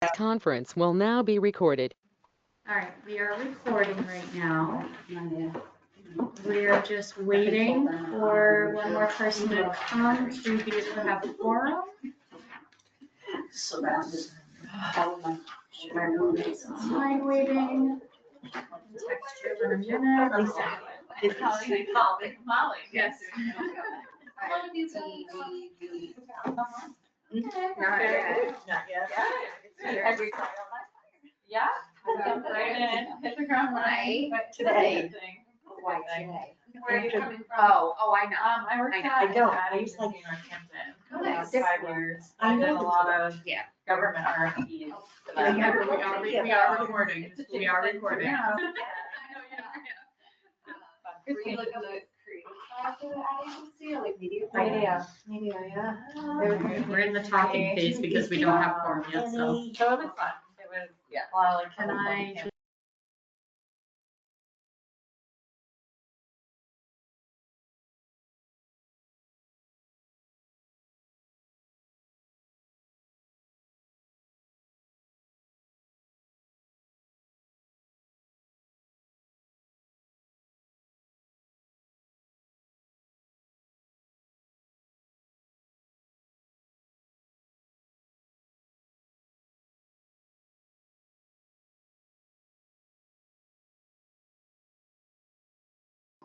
This conference will now be recorded. All right, we are recording right now. We are just waiting for one more person to come to be able to have a quorum. So that's. Line waiting. Text you in a minute. It's Molly. Molly. Yes. Not yet. Yeah. Jump right in, hit the ground running. But Today. Why today? Where are you coming from? Oh, I know. I worked I at. know. I don't. At I was like- agency in Northampton Oh, for that's about 5 different. years. I I did a know. lot of Yeah. government RFPs. for that. We are recording. We are recording. Yeah. Were you like on the creative side of the agency or like media? Media, yeah. We're in the talking phase because we don't have quorum yet, so. So it was fun. It was, Yeah. a lot of like. Can I just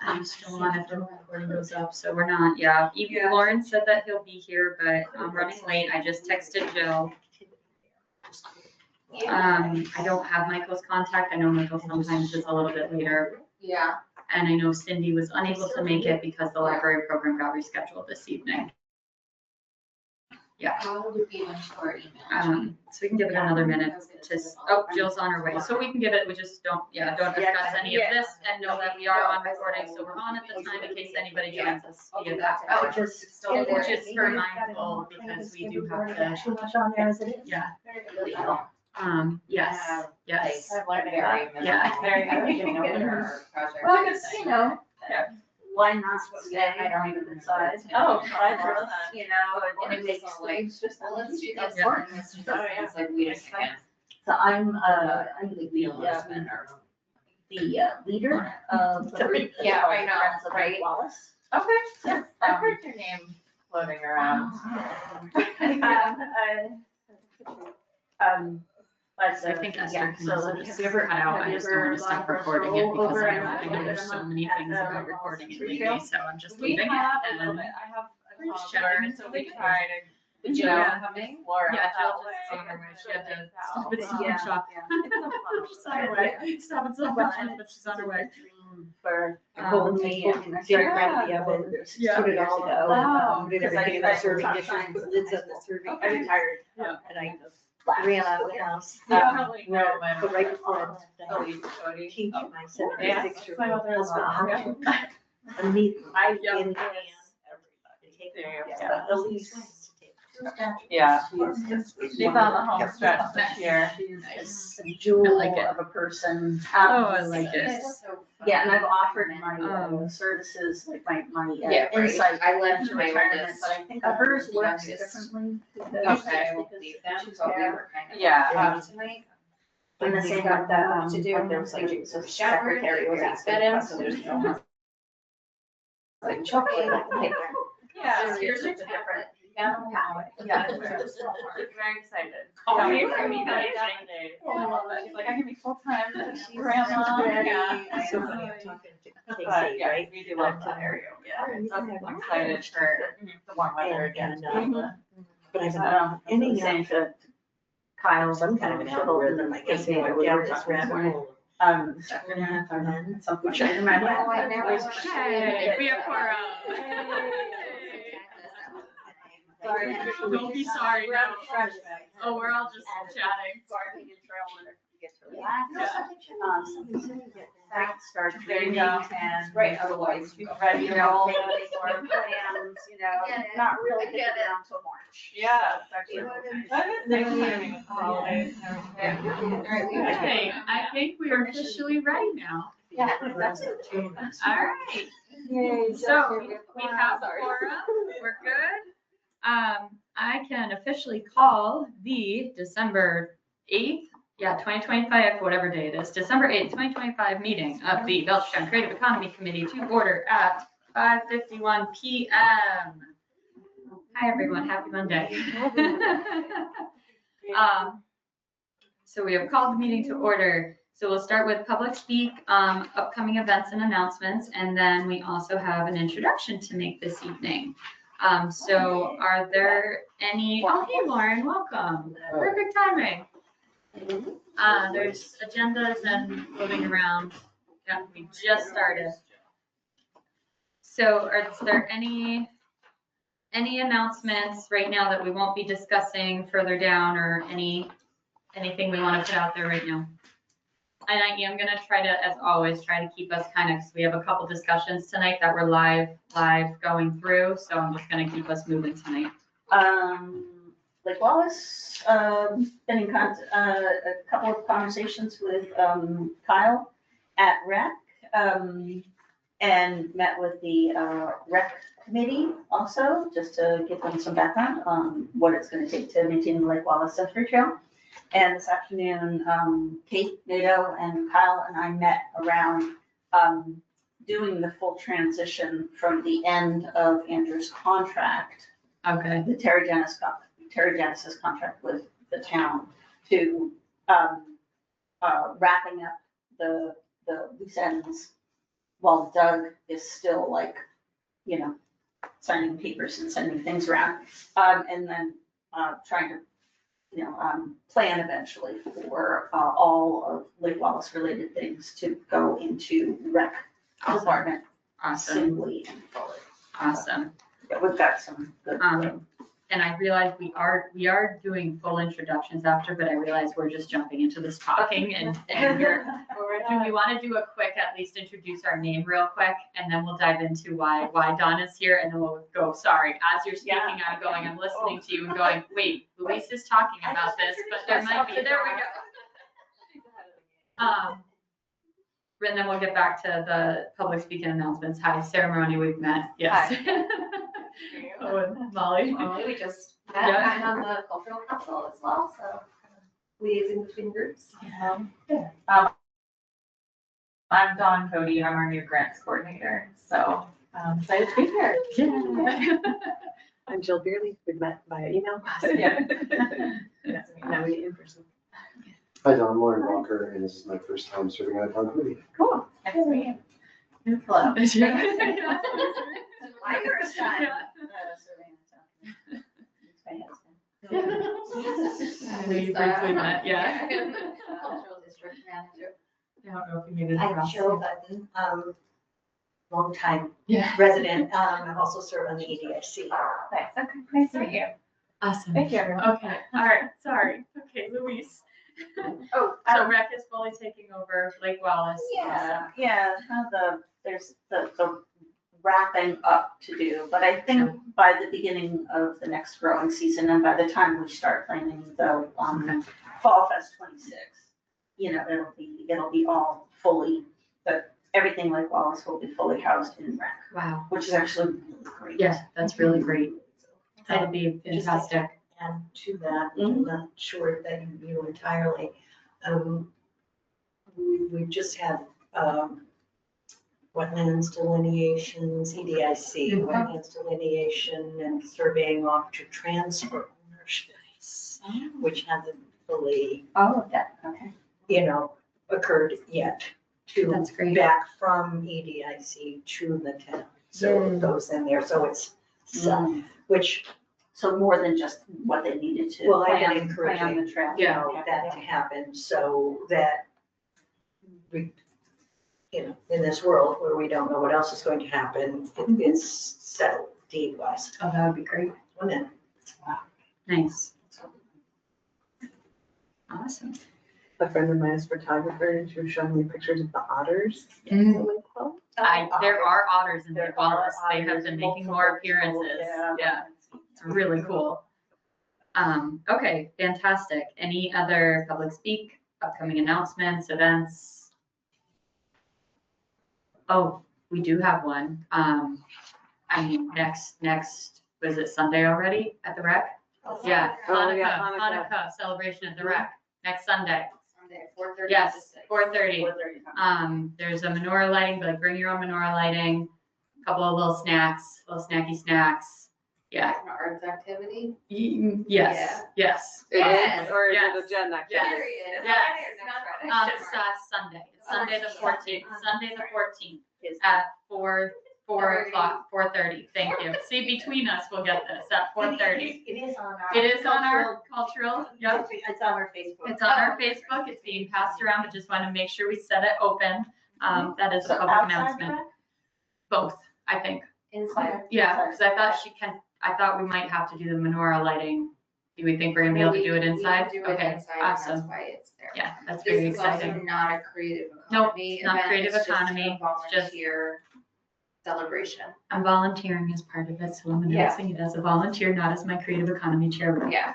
I'm still on if the recording goes up, so we're not, yeah. Even Lauren said that he'll be here, but I'm running late. I just texted Jill. I don't have Michael's contact. I know Michael sometimes is a little bit later. Yeah. And I know Cindy was unable to make it because the library program got rescheduled this evening. Yeah. How would we even to our email? So we can give it another minute to, oh, Jill's on her way. So we can give it, we just don't discuss any of this and know that we are on recording. So we're on at the time in case anybody joins us via that. Oh, just. Just for mindful because we do have to, Too much on there as it is. yeah. Yes, yes. I've learned Very. Yeah. Very Well, it's, you know, why not stay? I don't even decide. Oh, I love that. You know, and it makes Like, just. well, let's do this. Yeah. It's like we just can't. So I'm the leader of the group. Yeah, I know, Friends of right? Wallace. Okay, yeah, I've heard your name floating around. But, I think Esther yeah, can so also have just you ever, cut out. have I you just don't want ever to gone stop for a recording it stroll because over I at, know I know there's so many at, things about Wallace recording it Retreat lately, Trail? so I'm just We leaving it. have a little and- bit, I have We're a just toddler, chatting so until we we can. try to, you know, coming? explore Yeah, out Jill that just way. on her way. She had to Out. stop at Stop Yeah, and Shop. She's on her way. Stop and Stop and Shop, but she's on her way. For holding me and I started grabbing the oven. Yeah. Put it all ago. Wow. Did everything in the serving dishes, lids on the serving. I retired Yeah. and I ran out of the house. You probably know my. But right before Oh, I you Cody. teach my Yeah. 76-year-old My husband mother-in-law. how to immediately, I Yeah. in everybody. Take There you it. go. At least. Yeah. She's She's on the home stretch this year. She's a jewel I like it. of a person. Oh, I like it. Yeah, and I've offered my Um, services, like my Yeah, right. insight. I left into my retirement, oldest. But I think hers works youngest. differently. Okay, we'll because leave them, she's so we got- were kind of. Yeah. Tonight. And the same with the, To do. like there was like, so Shower, secretary was very asking fed in, questions. so there's no. Like chocolate, like. Yeah. Yours are different. Yeah. Yeah. Very excited. Oh, Yeah, you're for me, right. that day. She's like, I can be full-time She's grandma. ready. Yeah. So funny, I'm talking to But Casey, yeah, right? we do love that area. Yeah. I'm excited for the warm weather again. But I've been ending up to Kyle some kind of an algorithm, I guess, maybe I would have this rabbit. Second half and then some food in my Oh, I lap. never. Hey, we have quorum. Sorry. Don't be sorry, no. Oh, we're all just chatting. Gardening and trail when it gets really hot. Something said you get back, start There you dreaming go. and. Right, otherwise you Ready You to know, roll. make plans, you know, not really get it down till March. Yeah. So it's That actually- is nice timing with the holidays and everything. Okay, I think we are officially ready now. Yeah, that's it. All right. So we have quorum, we're good. I can officially call the December 8th, yeah, 2025, whatever day it is, December 8th, 2025 meeting of the Belchertown Creative Economy Committee to order at 5:51 PM. Hi, everyone. Happy Monday. So we have called the meeting to order. So we'll start with public speak, upcoming events and announcements, and then we also have an introduction to make this evening. So are there any, oh, hey, Lauren, welcome. Perfect timing. There's agendas and moving around. Yeah, we just started. So is there any announcements right now that we won't be discussing further down, or anything we want to put out there right now? And I am going to try to, as always, try to keep us kind of, because we have a couple discussions tonight that we're live going through. So I'm just going to keep us moving tonight. Lake Wallace, been in a couple of conversations with Kyle at REC, and met with the REC committee also, just to give them some background on what it's going to take to maintain the Lake Wallace Century Trail. And this afternoon, Kate, Nato, and Kyle and I met around doing the full transition from the end of Andrew's contract, Okay. the Terry Genesis contract with the town, to wrapping up the loose ends while Doug is still signing papers and sending things around, and then trying to plan eventually for all of Lake Wallace related things to go into REC department Awesome. simply and fully. Awesome. Yeah, we've got some good. And I realize we are doing full introductions after, but I realize we're just jumping into this talking and do we want to do a quick, at least introduce our name real quick, and then we'll dive into why Dawn is here, and then we'll go, sorry, as you're speaking, I'm listening to you and going, wait, Luis is talking about this, but there might be, there we go. And then we'll get back to the public speaking announcements. Hi, ceremony, we've met, yes. Oh, and Molly. We just met. Yeah. I'm on the cultural council as well, so liaising between groups. I'm Dawn Cody, I'm our new grants coordinator, so excited to be here. Yeah. I'm Jill Beerley, we've met via email. Yeah. Now we meet in person. Hi, I'm Lauren Walker, and this is my first time serving on a town committee. Cool, nice to meet you. Hello. My first time. Yeah. We briefly met, yeah. Cultural district manager. I don't know if you needed. I'm Cheryl Button, longtime Yeah. resident. I also serve on the EDIC. Nice, okay, nice to meet you. Awesome. Thank you, everyone. Okay, all right, sorry. Okay, Luis. Oh, So REC is fully taking over Lake Wallace. Yeah, there's the wrapping up to do, but I think by the beginning of the next growing season, and by the time we start planning the Fall Fest 26, it'll be all fully, everything Lake Wallace will be fully housed in REC, Wow. which is actually really great. Yeah, that's really great. That'll be fantastic. And to that, I'm not sure that you knew entirely. We just had wetlands delineations, EDIC, wetlands delineation and surveying off to transfer ownership, which hasn't fully, Okay. occurred yet. That's great. Back from EDIC to the town. So it goes in there, so it's, which, So more than just what they needed to well, I've been plan encouraging, the trail. that to happen, so that we, in this world where we don't know what else is going to happen, it's settled deed-wise. Oh, that would be great. And then, Nice. Awesome. A friend of mine is a photographer and she was showing me pictures of the otters. Mm. I'm like, oh, There are otters in There Lake Wallace. are They have otters, been making multiple more appearances. Yeah, it's really cool. Okay, fantastic. Any other public speak, upcoming announcements, events? Oh, we do have one. Next, was it Sunday already at the REC? Yeah, Oh, Hanukkah, yeah, Hanukkah. Hanukkah celebration at the REC next Sunday. Sunday, 4:30. Yes, 4:30. 4:30. There's a menorah lighting, but like bring your own menorah lighting, a couple of little snacks, little snacky snacks. Yeah. An arts activity. Yes, yes. It is, or is Yes. it a Jen activity? Yes. Period. Yes. Next It's Friday. Sunday. It's Sunday the 14th. Sunday the 14th Is- at 4 o'clock, 4:30. Thank you. See, between us, we'll get this at 4:30. It is on our. It is on our cultural, yep. It's on our Facebook. It's on our Facebook. It's being passed around, but just want to make sure we set it open. That is a So public outside announcement. track? Both, I think. Inside. Yeah, because I thought we might have to do the menorah lighting. Do we think we're gonna be able to do it We inside? do it Okay, inside, and that's awesome. why it's there. Yeah, that's This very is also exciting. not a creative Nope, economy it's not event, creative it's just economy, a it's just- volunteer celebration. I'm volunteering as part of it, so I'm Yeah. announcing it as a volunteer, not as my creative economy chair. Yeah.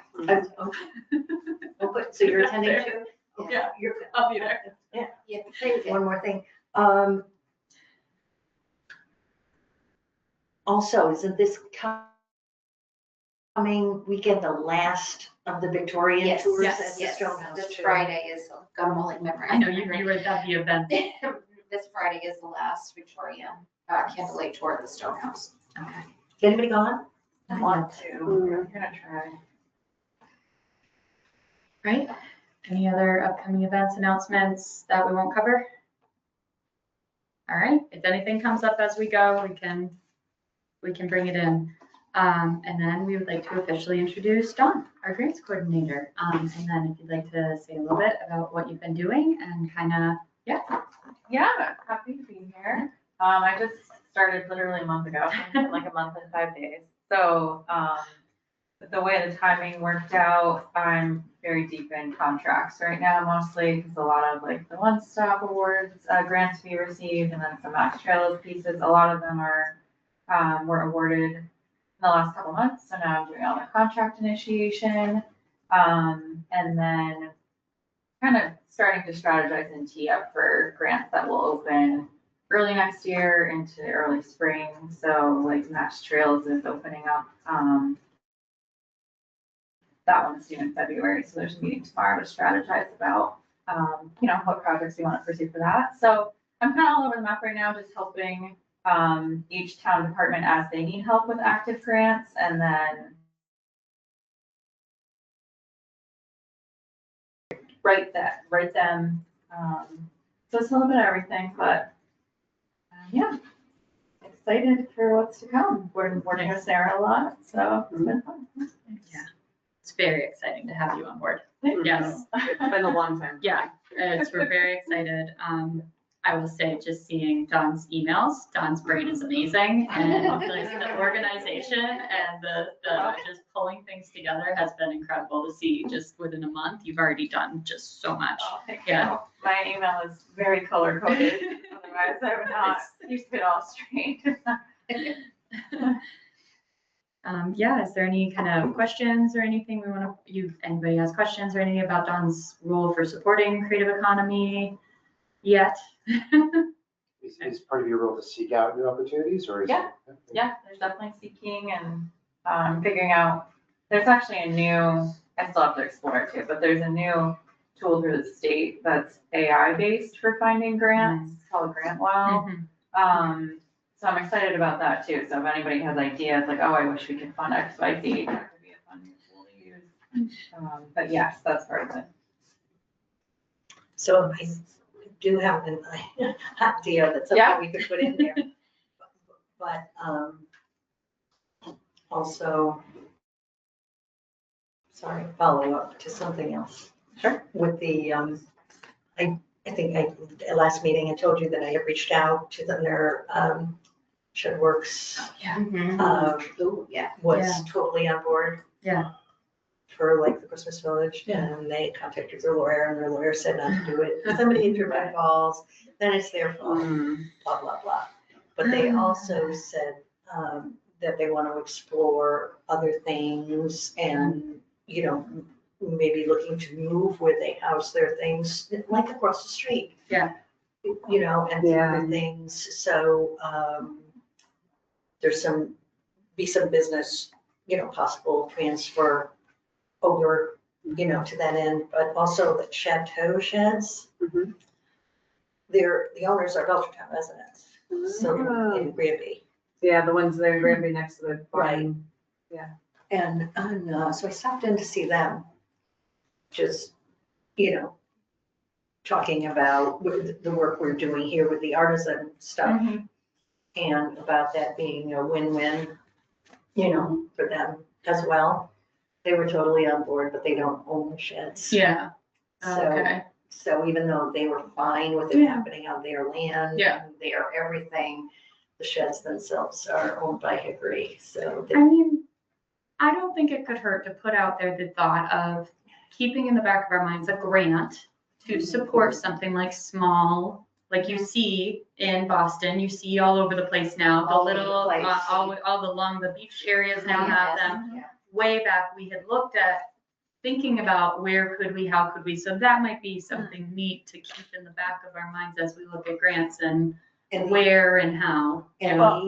Oh, but so you're attending too? Yeah. You're. I'll be there. Yeah. Yeah. One more thing. Also, isn't this coming weekend, the last of the Victorian Yes, tours yes, at the yes. Stonehouse This too? Friday is Gunmulling Memory. I know you were at the event. This Friday is the last Victorian candlelight tour at the Stonehouse. Okay. Anybody gone? I want to, I'm gonna try. Right? Any other upcoming events, announcements that we won't cover? All right, if anything comes up as we go, we can bring it in. And then we would like to officially introduce Dawn, our grants coordinator. And then if you'd like to say a little bit about what you've been doing and kind of, Yeah, happy to be here. I just started literally a month ago, like a month and 5 days. So, the way the timing worked out, I'm very deep in contracts right now mostly, because a lot of like the one-stop awards, grants we received, and then some Max Trails pieces, a lot of them were awarded in the last couple months, so now I'm doing all the contract initiation. And then kind of starting to strategize and tee up for grants that will open early next year into early spring. So like Mass Trails is opening up, that one's due in February. So there's a meeting tomorrow to strategize about, what projects we want to pursue for that. So I'm kind of all over the map right now, just helping each town department as they need help with active grants, and then write them. So it's a little bit of everything, but yeah, excited for what's to come. We're working with Sarah a lot, so it's been fun. yeah, it's very exciting to have you on board. Yes. It's been a long time. Yeah, we're very excited. I will say, just seeing Dawn's emails, Dawn's brain is amazing, and like the organization and the just pulling things together has been incredible to see. Just within a month, you've already done just so much. Oh, thank Yeah. you. My email is very color coded, otherwise I would not keep it all straight. Yeah, is there any kind of questions or anything we want to, anybody has questions or anything about Dawn's role for supporting creative economy yet? Is part of your role to seek out new opportunities or is it? Yeah, there's definitely seeking and figuring out, there's actually a new, I still have to explore it too, but there's a new tool through the state that's AI based for finding grants. It's called GrantWell. So I'm excited about that too. So if anybody has ideas like, oh, I wish we could fund X, Y, Z, that could be a fun tool to use. But yes, that's part of it. So I do have an idea that's Yeah. something we could put in there. But, also, sorry, follow up to something else. Sure. With the, I think at last meeting, I told you that I have reached out to them, their, Shedworks, Ooh, yeah. was Yeah. totally on board. Yeah. For like the Christmas Village, Yeah. and they contacted their lawyer, and their lawyer said not to do it. Somebody answered my calls, then it's their fault, blah, blah, blah. But they also said, that they want to explore other things and, maybe looking to move where they house their things, like across the street. Yeah. And Yeah. other things, so, there's be some business, possible transfer over you know, to that end, but also the chateau sheds. Mhm. The owners are Belchertown residents, so in Granby. Yeah, the ones there in Granby next to the barn. And so I stopped in to see them, just, you know, talking about the work we're doing here with the artisan stuff Mhm. and about that being a win-win, you know, for them as well. They were totally on board, but they don't own the sheds. Yeah, So, okay. so even though they were fine with it happening on their land, Yeah. their everything, the sheds themselves are owned by Hickory, so. I mean, I don't think it could hurt to put out there the thought of keeping in the back of our minds a grant to support something like small, like you see in Boston, you see all over the place now, the All over the little, place. all along the beach areas now have them. Yeah. Way back, we had looked at thinking about where could we, how could we, so that might be something neat to keep in the back of our minds as we look at grants and And where and how. And Yeah.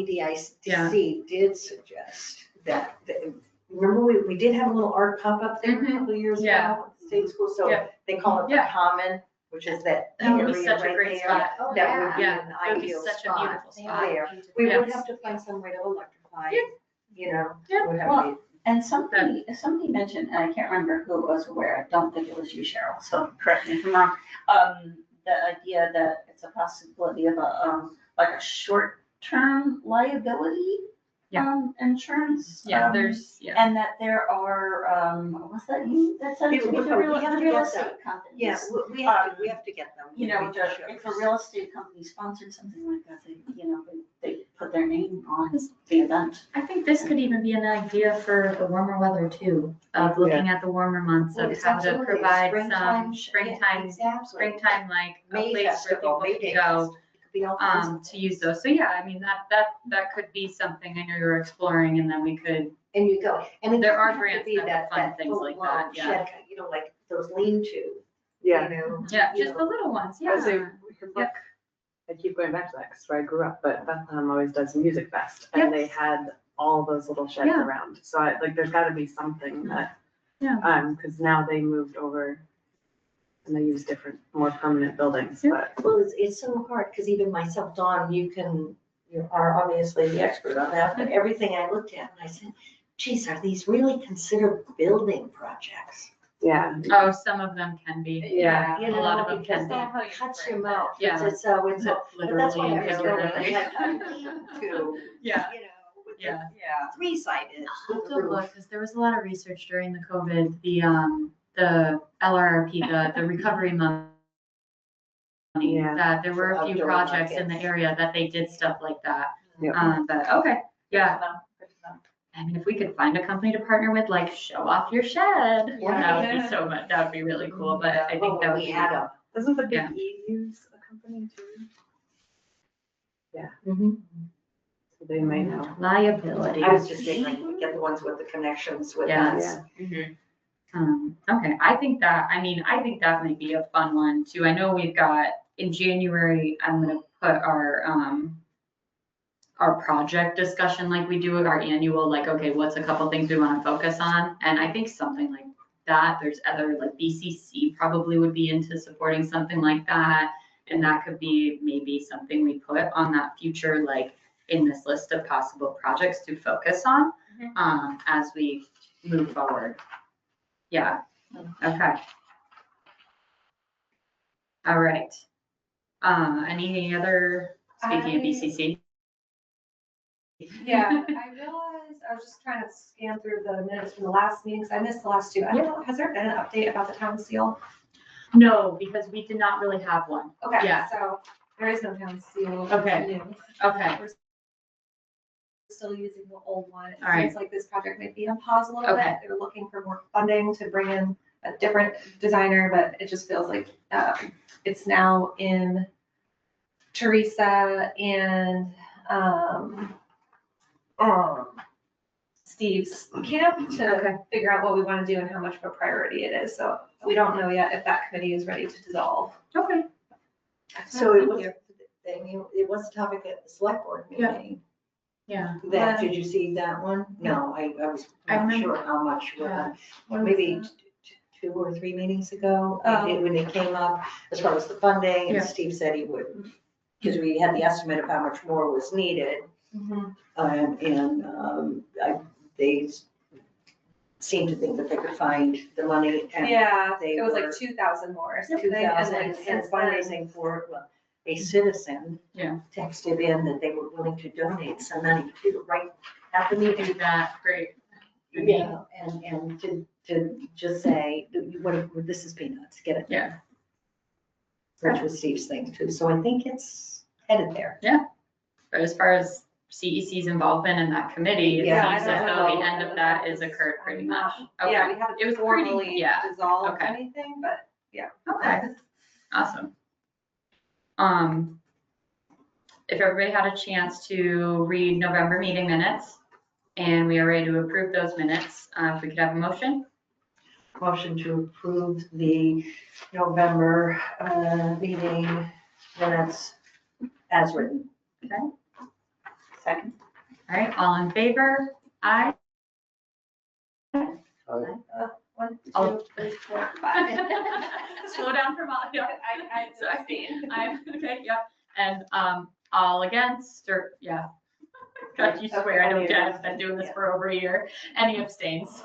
the EDIC did suggest that, remember, we did have a little art pop-up there a couple of years ago Yeah. at the state school, so Yeah. they call it the Yeah. Common, which is that That would be area such a right great there. spot. Oh, That would be Yeah, an it would be ideal such a spot beautiful spot. there. We would Yes. have to find some way to electrify, Yeah. you know. Yeah. would have Well, to be- And somebody mentioned, and I can't remember who it was or where, I don't think it was you, Cheryl, so correct me if I'm wrong. The idea that it's a possibility of like a short-term liability. Insurance. Yeah, there's, yeah. And that there are, what's that you, that said, We have to real get estate that. companies. Yeah, we have to get them. You know, We just if a real estate company sponsored something like that, they, you know, they put their name on the event. I think this could even be an idea for the warmer weather too, of looking at the warmer months Well, of it's how to absolutely provide springtime, some yeah, springtime, exactly. like a May place for festival, people May to Day go, festival. It could be all kinds of to use those. So yeah, I mean, that could be something I know you're exploring and then we could, And you go, and it There doesn't are have to grants be that fund things like full-blown that, yeah. shed, you know, like those lean-to, Yeah. you know. yeah, you just know. the little ones, I would say yeah. we could look, I keep going back to that because where I grew up, but Bethlehem always does Music Fest and they had all those little sheds Yeah. around. So like, there's gotta be something that, Yeah. cause now they moved over and they use different, more permanent buildings, Yeah. but Well, it's so hard, because even myself, Dawn, you are obviously the expert on that, but everything I looked at, and I said, geez, are these really considered building projects? yeah. Oh, some of them can be. Yeah. You A lot of know, them can because be. that cuts your mouth. Yeah. So it's, but that's why Literally I and was going, figuratively. to, Yeah. you know, with the Yeah. three-sided I'll have to roof. look, because there was a lot of research during the COVID, the LRRP, the recovery money. Yeah. That there were For a few outdoor projects in the markets. area that they did stuff like that. Yeah. But okay, yeah. I mean, if we could find a company to partner with, like show off your shed, that would be so much, that would be really cool, but I think that would We be. add up. Doesn't the Big Yeah. E use a company too? Mhm. So they may know. Liability. I was just thinking, get the ones with the connections with Yeah. us. Okay, I think that might be a fun one too. I know we've got, in January, I'm gonna put our project discussion like we do with our annual, like, okay, what's a couple things we wanna focus on? And I think something like that, there's other, like BCC probably would be into supporting something like that. And that could be maybe something we put on that future, like in this list of possible projects to focus on, as we move forward. Yeah, okay. All right. Any other, speaking of BCC? Yeah, I realized, I was just trying to scan through the minutes from the last meeting, because I missed the last two. I don't know, has there been an update about the town seal? No, because we did not really have one. Okay, Yeah. so there is no town seal. Okay. new. Okay, We're still using the old one. It All right. seems like this project might be on pause a little Okay. bit. They're looking for more funding to bring in a different designer, but it just feels like it's now in Teresa and Steve's camp to Okay. figure out what we want to do and how much of a priority it is. So we don't know yet if that committee is ready to dissolve. okay. So it Thank was, you. it was a topic at the select board Yeah. meeting. Yeah. That, did you see that one? No, I was I not remember- sure how much, Yeah. What is maybe that? 2 or 3 meetings ago, Oh. when it came up as far as the funding, Yeah. and Steve said he would, because we had the estimate of how much more was needed. They seemed to think that they could find the money, and Yeah, they it was were like 2,000 more or something. 2,000, like and since then- fundraising for, well, a citizen Yeah. texted in that they were willing to donate some money to, right at the meeting. Do that, great. Yeah, and to just say, this is peanuts, get it. Yeah. Which was Steve's thing too, so I think it's headed there. But as far as CEC's involvement in that committee, it Yeah, I seems as don't though the know. end of that is occurred pretty much. Yeah, Okay, we haven't It was pretty- formally yeah, dissolved okay. anything, but okay, awesome. If everybody had a chance to read November meeting minutes, and we are ready to approve those minutes, if we could have a motion? Motion to approve the November meeting minutes as written. Second. All right, all in favor? Aye. one, Oh. 2, 3, 4, 5. Slow down for Molly. Yeah. I Sorry. I'm, okay, yep, and, all against, or, yeah. God, you swear, I know Jen's been doing this for over a year. Any abstains?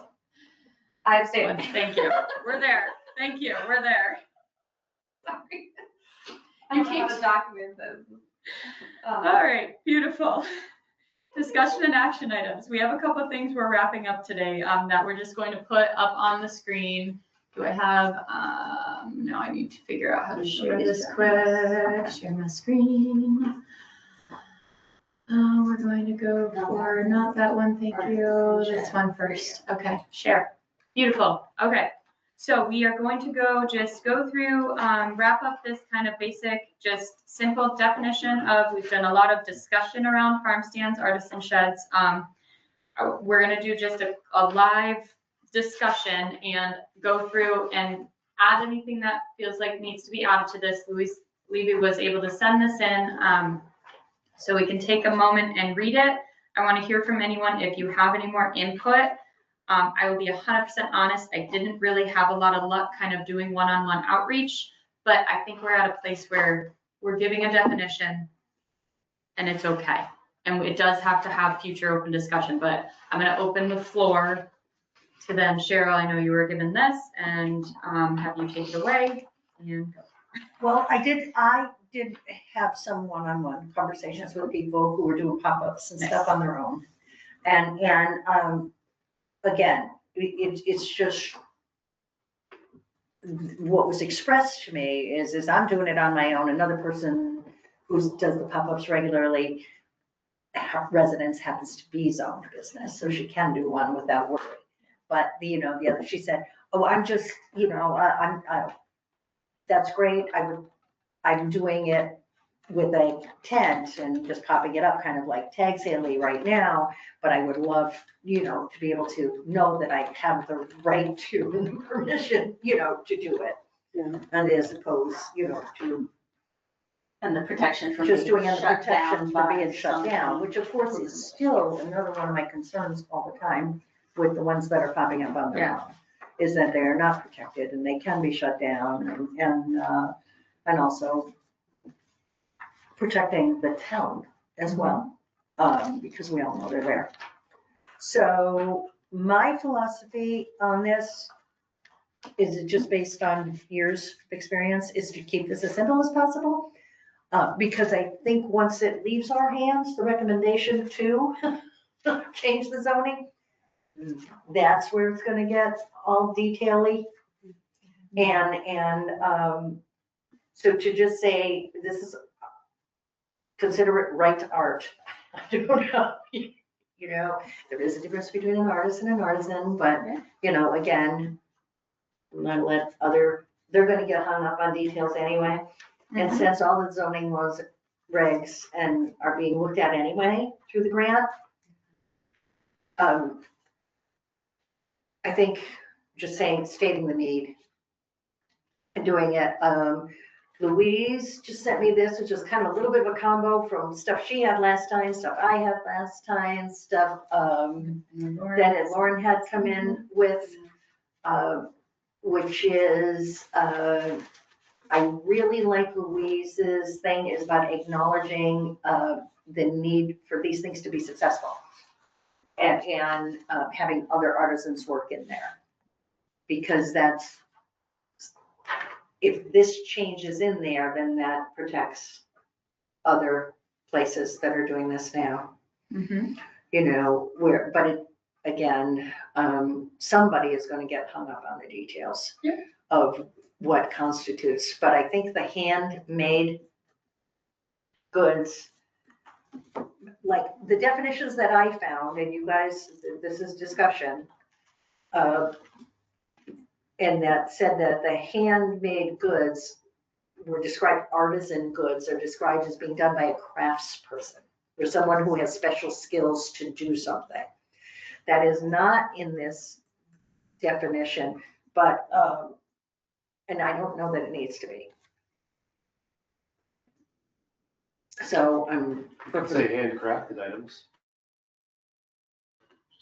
I abstain. Thank you. We're there. Thank you. We're there. Sorry. I don't know how to document this. All right, beautiful. Discussion and action items. We have a couple of things we're wrapping up today, that we're just going to put up on the screen. Do I have, now I need to figure out how to share this quick. Share my screen. We're going to go for, not that one, thank you, this one first. Okay, share. Beautiful, okay. So we are going to just go through, wrap up this kind of basic, just simple definition of, we've done a lot of discussion around farm stands, artisan sheds. We're gonna do just a live discussion and go through and add anything that feels like needs to be added to this. Levy was able to send this in, so we can take a moment and read it. I want to hear from anyone if you have any more input. I will be 100% honest, I didn't really have a lot of luck kind of doing one-on-one outreach, but I think we're at a place where we're giving a definition and it's okay. And it does have to have future open discussion, but I'm gonna open the floor to then Cheryl, I know you were given this, and have you take it away and go. Well, I did have some one-on-one conversations with people who were doing pop-ups and stuff on their own. And again, it's just, what was expressed to me is I'm doing it on my own. Another person who does the pop-ups regularly, her residence happens to be zoned business, so she can do one without worry. But the other, she said, oh, I'm just, that's great. I'm doing it with a tent and just popping it up, kind of like tag saley right now. But I would love, to be able to know that I have the right to and the permission, to do it. Yeah. And as opposed, to And the protection from just being doing the shut protection down for by being shut down, something. which of course is still another one of my concerns all the time with the ones that are popping up on their own. Is that they're not protected and they can be shut down and also protecting the town as well, because we all know they're there. So my philosophy on this is just based on years of experience, is to keep this as simple as possible. Because I think once it leaves our hands, the recommendation to change the zoning, that's where it's gonna get all detaily. And so to just say, this is, consider it right art. I don't know, there is a difference between an artist and an artisan, but, again, I'm gonna let they're gonna get hung up on details anyway. And since all the zoning laws, regs, and are being looked at anyway through the grant, I think just stating the need and doing it. Louise just sent me this, which is kind of a little bit of a combo from stuff she had last time, stuff I had last time, stuff that Lauren had come in with. which is, I really like Louise's thing is about acknowledging, the need for these things to be successful. And having other artisans work in there. Because that's, if this change is in there, then that protects other places that are doing this now. Mhm. You know, where, but it, again, somebody is gonna get hung up on the details of what constitutes, but I think the handmade goods, like the definitions that I found, and you guys, this is discussion, and that said that the handmade goods were described, artisan goods are described as being done by a craftsperson, or someone who has special skills to do something. That is not in this definition, but, and I don't know that it needs to be. So Let's say handcrafted items.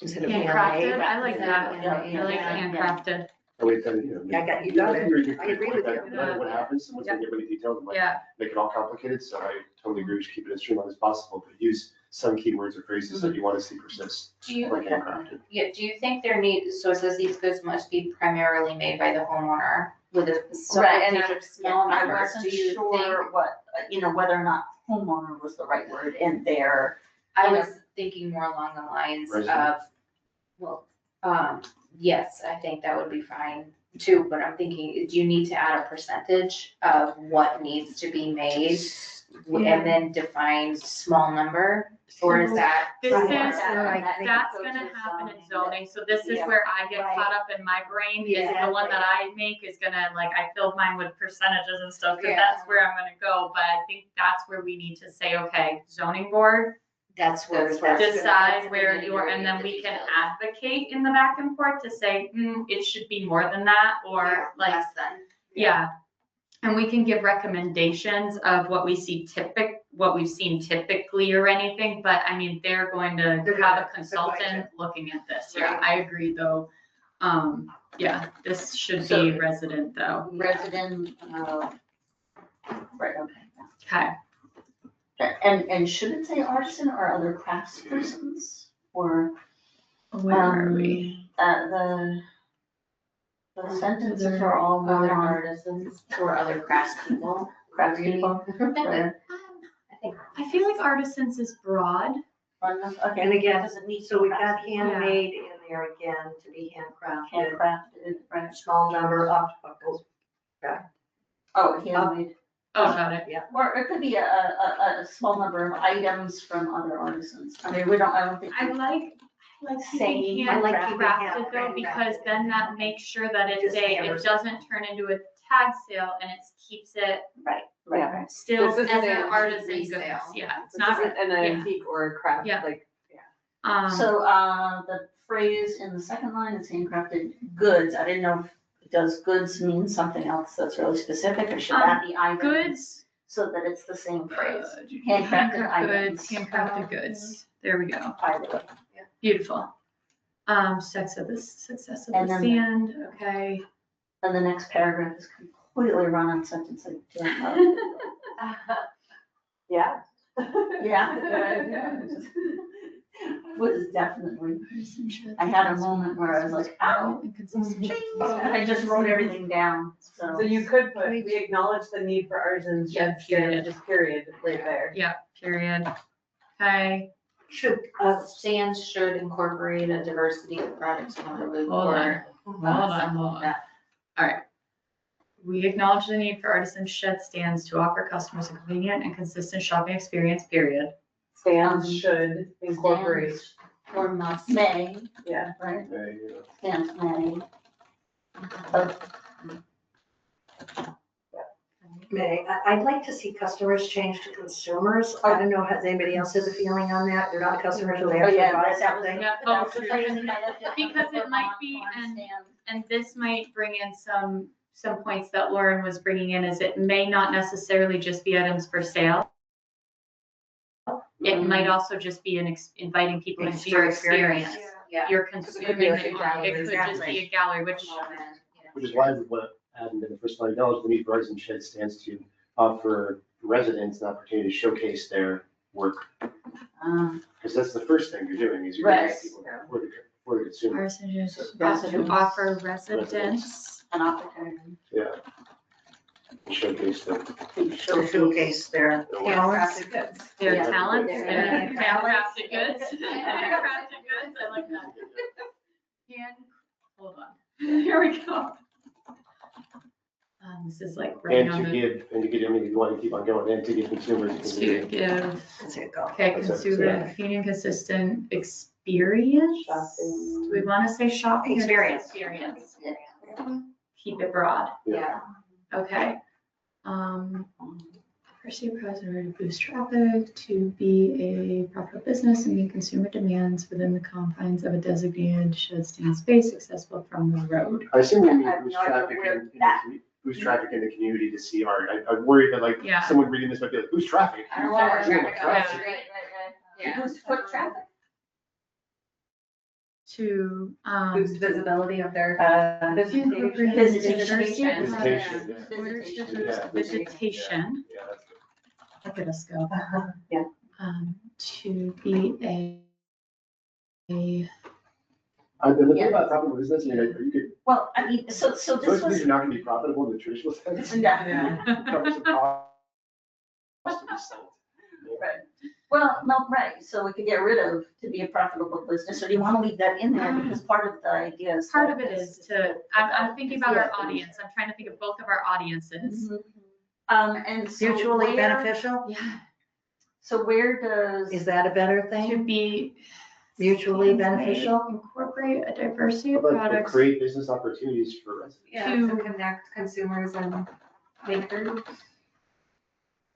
instead of Handcrafted, handmade. I like that. I like Yeah. handcrafted. Oh, wait, then, you know. I got you, got it. You're- I agree with you. No matter what happens, someone's gonna get really detailed and like Yeah, make it all complicated, so I totally agree, we should keep it as streamlined as possible, but use some keywords or phrases that you wanna see persist, Do you, like handcrafted. yeah, do you think there need, so it says these goods must be primarily made by the homeowner with a Right, and separate page of small I numbers? wasn't Do you sure think, what, whether or not homeowner was the right word in there. I was thinking more along the lines Resident. of, well, yes, I think that would be fine too, but I'm thinking, do you need to add a percentage of what needs to be made? And then define small number, or is that? this Right. is, Right. that's gonna happen in zoning, so this is Yeah. where I get Right. caught up in my brain, is the one that I make is gonna, like, I filled mine with percentages and stuff, cause Yeah. that's where I'm gonna go, but I think that's where we need to say, okay, zoning board, That's where. That's where- decide where you are, and then The we can details. advocate in the back and forth to say, it should be more than that, or like, Less than. yeah. And we can give recommendations of what we see what we've seen typically or anything, but I mean, they're going to have a consultant looking at this. Yeah, I agree though. Yeah, this should be resident though. Resident, right, okay. Okay. And should it say artisan or other craftspersons, or? Where are we? The sentences are all Other one on artisans or other craftspeople. craftspeople. I feel like artisans is broad. Okay. And again, Does it need So we got craftspeople? handmade in there again to be handcrafted, Handcrafted, right. small number up. Oh, handmade. Oh, got it. Or it could be a small number of items from other artisans. I mean, I don't think. I like Saying- keeping I like keeping handcrafted though, handcrafted. because then that makes sure that it's Just it hammers it. doesn't turn into a tag sale and it keeps it Right. still This as isn't an a artisan resale. goods. Yeah, it's This not, isn't an yeah. antique or a craft, Yeah. like, So, the phrase in the second line is handcrafted goods. I didn't know if, does goods mean something else that's really specific, or should that be items? goods. So that it's the same phrase. Handcrafted Handcrafted items. goods, handcrafted goods. There we go. Either way. Beautiful. Success of the And then- sand, okay. And the next paragraph is completely run on sentence I don't know. yeah. Yeah. Was definitely, I had a moment where I was like, ow. And I just wrote everything down, So so. you could put, we acknowledge the need for artisans, Yeah, just period. just period, right there. Yeah, period. Okay, Should, Stands should incorporate a diversity of products from the loop hold on, or. hold on. All right. We acknowledge the need for artisan shed stands to offer customers a convenient and consistent shopping experience, period. Stands should incorporate, Stands Or must. May, yeah. right, There you go. stands may. Of I'd like to see customers change to consumers. I don't know, has anybody else has a feeling on that? They're not customers, so they Oh, actually yeah, buy that was. something. Yeah, that was oh, the sure. reason I looked at Because it might be, and this might bring in some points that Lauren was bringing in, is it may not necessarily just be items for sale. It might also just be inviting people into your experience. Yeah. You're could be consuming, like a it gallery. could just be a gallery, which which is why what Adam in the first line acknowledged the need for artisan shed stands to offer residents an opportunity to showcase their work. Because that's the first thing you're doing, is you're Right. getting people for the consumer. Artisan So to residents. offer residents. An opportunity Yeah. Showcase them. to Showcase their their work. Handcrafted goods. Their Yeah. talents, Yeah. their Yeah. handcrafted goods. Handcrafted goods, I like that. Hold on, here we go. This is like right And on to the, give, I mean, if you want to keep on going, and to give consumers a to convenient. give, That's it, go. okay, That's it, consumer yeah. convenient, consistent experience. Shopping. Do we want to say shopping? or just Experience. Experience, Yeah. keep it broad, Yeah. okay. Pursue products in order to boost traffic, to be a profitable business and meet consumer demands within the confines of a designated shed stand space accessible from the road. I assume we mean I have boost no idea traffic where in the that- boost traffic in the community to see art. I'm worried that like Yeah. someone reading this might be like, boost traffic. I don't want Yeah. traffic on the Yeah. street, right, right. Yeah. Who's foot traffic? To, Boost visibility of their. to incorporate Visitation. diversity of Visitation, products yeah. in order to Visitation. boost Yeah. vegetation. Yeah, that's good. Look at us go. Yeah. To be a And the thing Yeah. about profitable business, I mean, you could, Well, I mean, so this most things was, are not gonna be profitable in the traditional sense. yeah. Cover some costs to be sold. Right. Well, no, right, so we could get rid of to be a profitable business, or do you want to leave that in there, because part of the idea is. part of it is to, I'm thinking about our audience. I'm trying to think of both of our audiences. And so Mutually where- beneficial, Yeah. So where does? is that a better To thing? be. Mutually stands may beneficial? Incorporate a diversity How of about products. create business opportunities for residents? Yeah, to connect consumers and makers.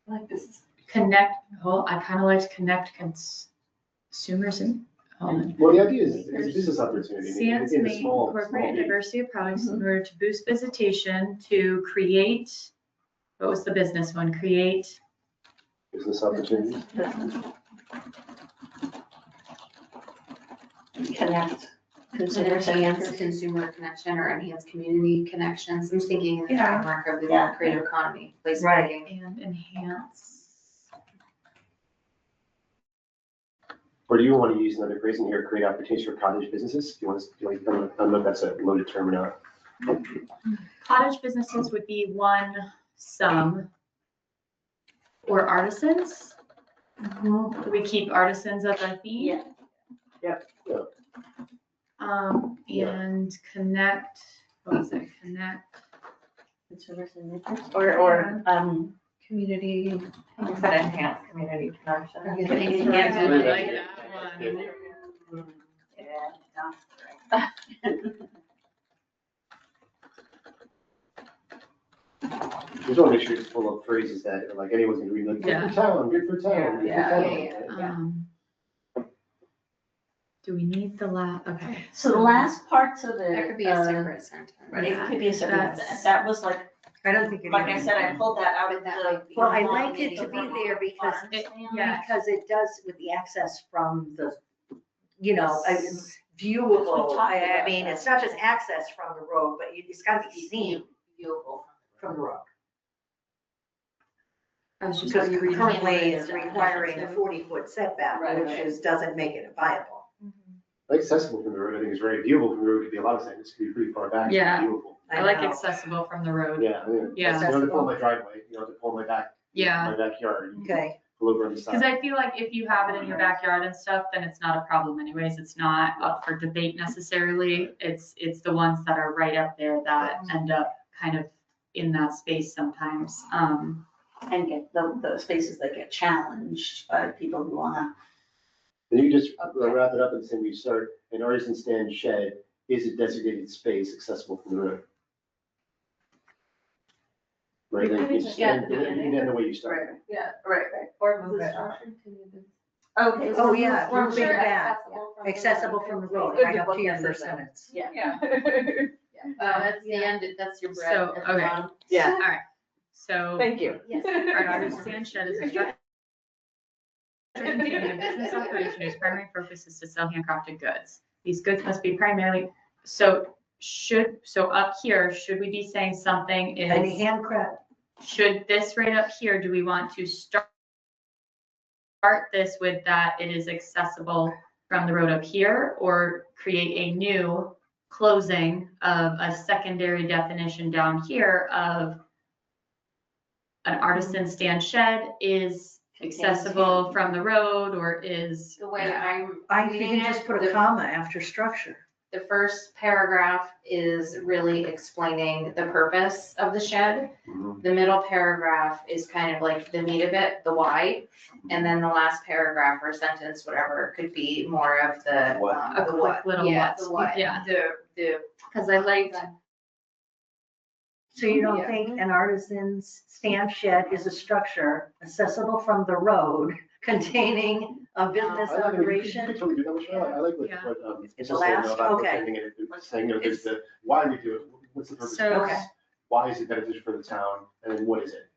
Like this is. Connect, well, I kind of like to connect consumers and, Well, the idea is, it's a business opportunity. Sands in a may small incorporate a meeting. diversity of products in order to boost visitation, to create, what was the business one? Create, Business opportunities. Connect consumers and Enhance makers. consumer connection or enhance community connections. I'm just thinking in the Yeah. framework of the Yeah. creative economy, place Right. making. and enhance. Or do you want to use another phrase in here, create opportunities for cottage businesses? Do you want to, like, I don't know if that's a loaded term or not. Cottage businesses would be one, some. Or artisans? Do we keep artisans as our theme? Yeah. And connect, what was it, connect? Consumers and makers. Or, Community. you said enhance community connection. Yeah, thanks. Yeah, I Really like good. that one. Yeah. Just want to make sure it's full of phrases that, like, anyone's gonna read, like, good for town, good for town, good for Yeah, town. yeah, Do we need the okay. So the last parts of That it. could be a separate sentence. It could be a separate, That's- that was like, I don't think it like I is. said, I pulled that out of But that the. might be- Well, I like it to be there because, Yeah. because it does with the access from the, viewable. I mean, it's not just access from the road, but it's gotta be seen Viewable. from the road. I was just Because rereading currently it. it's requiring a 40-foot setback, Right, which is, doesn't make it viable. Like accessible from the road, I think is very viewable from the road, could be a lot of things, could be pretty far back. Yeah. Viewable. I like know. accessible from the road. Yeah, Yeah. You don't have to pull my driveway, you don't have to pull my Yeah, backyard, you can Okay, pull over on the because side. I feel like if you have it in your backyard and stuff, then it's not a problem anyways. It's not up for debate necessarily. It's the ones that are right up there that end up kind of in that space sometimes. And get the spaces that get challenged by people who wanna. And you just wrap it up and say we start, an artisan stand shed is a designated space accessible from the road. Right, We then could you just- stand, you can have the way you start. Yeah, right. Or move it. Okay. Oh, yeah, Well, moving sure. back. Accessible from the road, Good right to up to book your it first as a- sentence. Yeah. Yeah. That's the end, that's your bread. So, at the okay. bottom. Yeah, All right, so thank you. our artisan stand shed is a structure containing a business operation whose primary focus is to sell handcrafted goods. These goods must be primarily, so so up here, should we be saying something Any is, handcraft, should this right up here, do we want to start this with that it is accessible from the road up here, or create a new closing of a secondary definition down here of an artisan stand shed is accessible from the road, or is, The way I'm I, you reading can just it, put a comma after structure. the first paragraph is really explaining the purpose of the shed. Mhm. The middle paragraph is kind of like the meat of it, the why. And then the last paragraph or sentence, whatever, could be more of the, What? A the quick what. little Yeah, what. the what, Yeah. the, because I liked, So you don't Yeah. think an artisan's stand shed is a structure accessible from the road containing a business I like it. You operation? could totally do that, Michelle. I like Yeah. what, It's it's the just saying last- about okay. pretending it, saying, there's the, why we do it, what's the purpose So- of this? Why is it beneficial for the town, and then what is it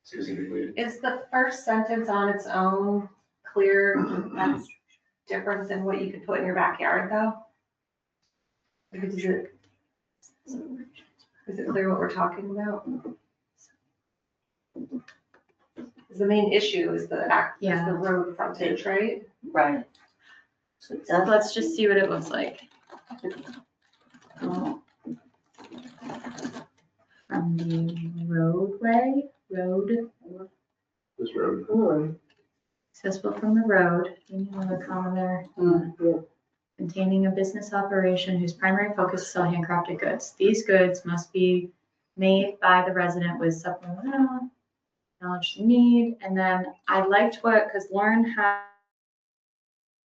specifically? Is the first sentence on its own clear? That's different than what you could put in your backyard, though? Like, is it clear what we're talking about? 'Cause the main issue is the Yeah. road frontage, right? Right. So it does. let's just see what it looks like. From the road, This road. accessible from the road, you know, the comma there. Containing a business operation whose primary focus is to sell handcrafted goods. These goods must be made by the resident with supplemental knowledge they need. And then I liked what, because Lauren had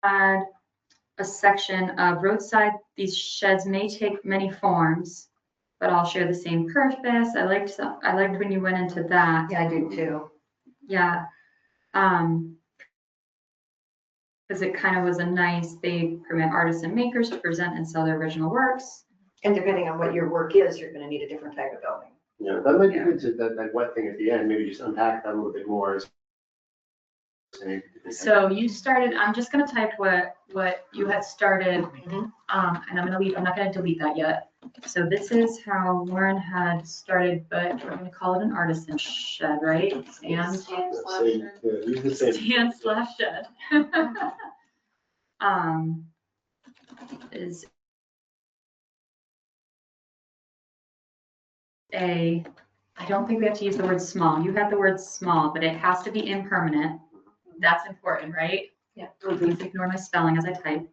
a section of roadside, these sheds may take many forms, but all share the same purpose. I liked when you went into that. Yeah, I do too. Yeah. Because it kind of was a nice, they permit artisan makers to present and sell their original works. And depending on what your work is, you're gonna need a different type of building. Yeah, that might be Yeah. good to, that wet thing at the end, maybe just unpack that a little bit more. So you started, I'm just gonna type what you had started, Mhm. and I'm not gonna delete that yet. So this is how Lauren had started, but we're gonna call it an artisan shed, right? Stand Same, yeah, use the same. stand/shed. Is I don't think we have to use the word small. You had the word small, but it has to be impermanent. That's important, right? Yeah. Please ignore my spelling as I type.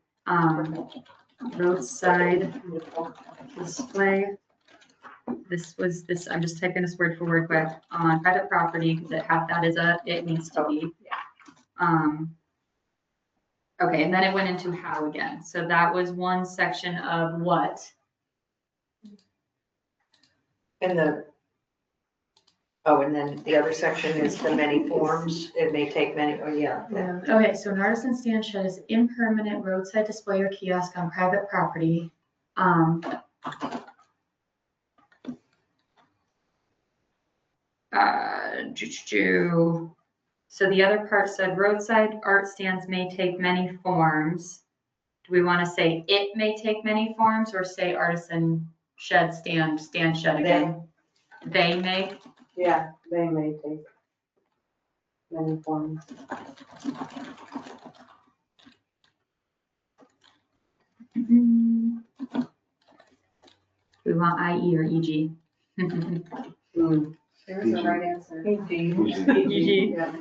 Roadside display. I'm just typing this word for word, but on private property, because it needs to be. Okay, and then it went into how again. So that was one section of what? And then the other section is the many forms. It may take many, yeah. Okay, so an artisan stand shed is impermanent roadside display or kiosk on private property. So the other part said roadside art stands may take many forms. Do we want to say it may take many forms, or say artisan shed stand shed again? They may? Yeah, they may take many forms. We want IE or EG. There's a right answer. EG. Yeah.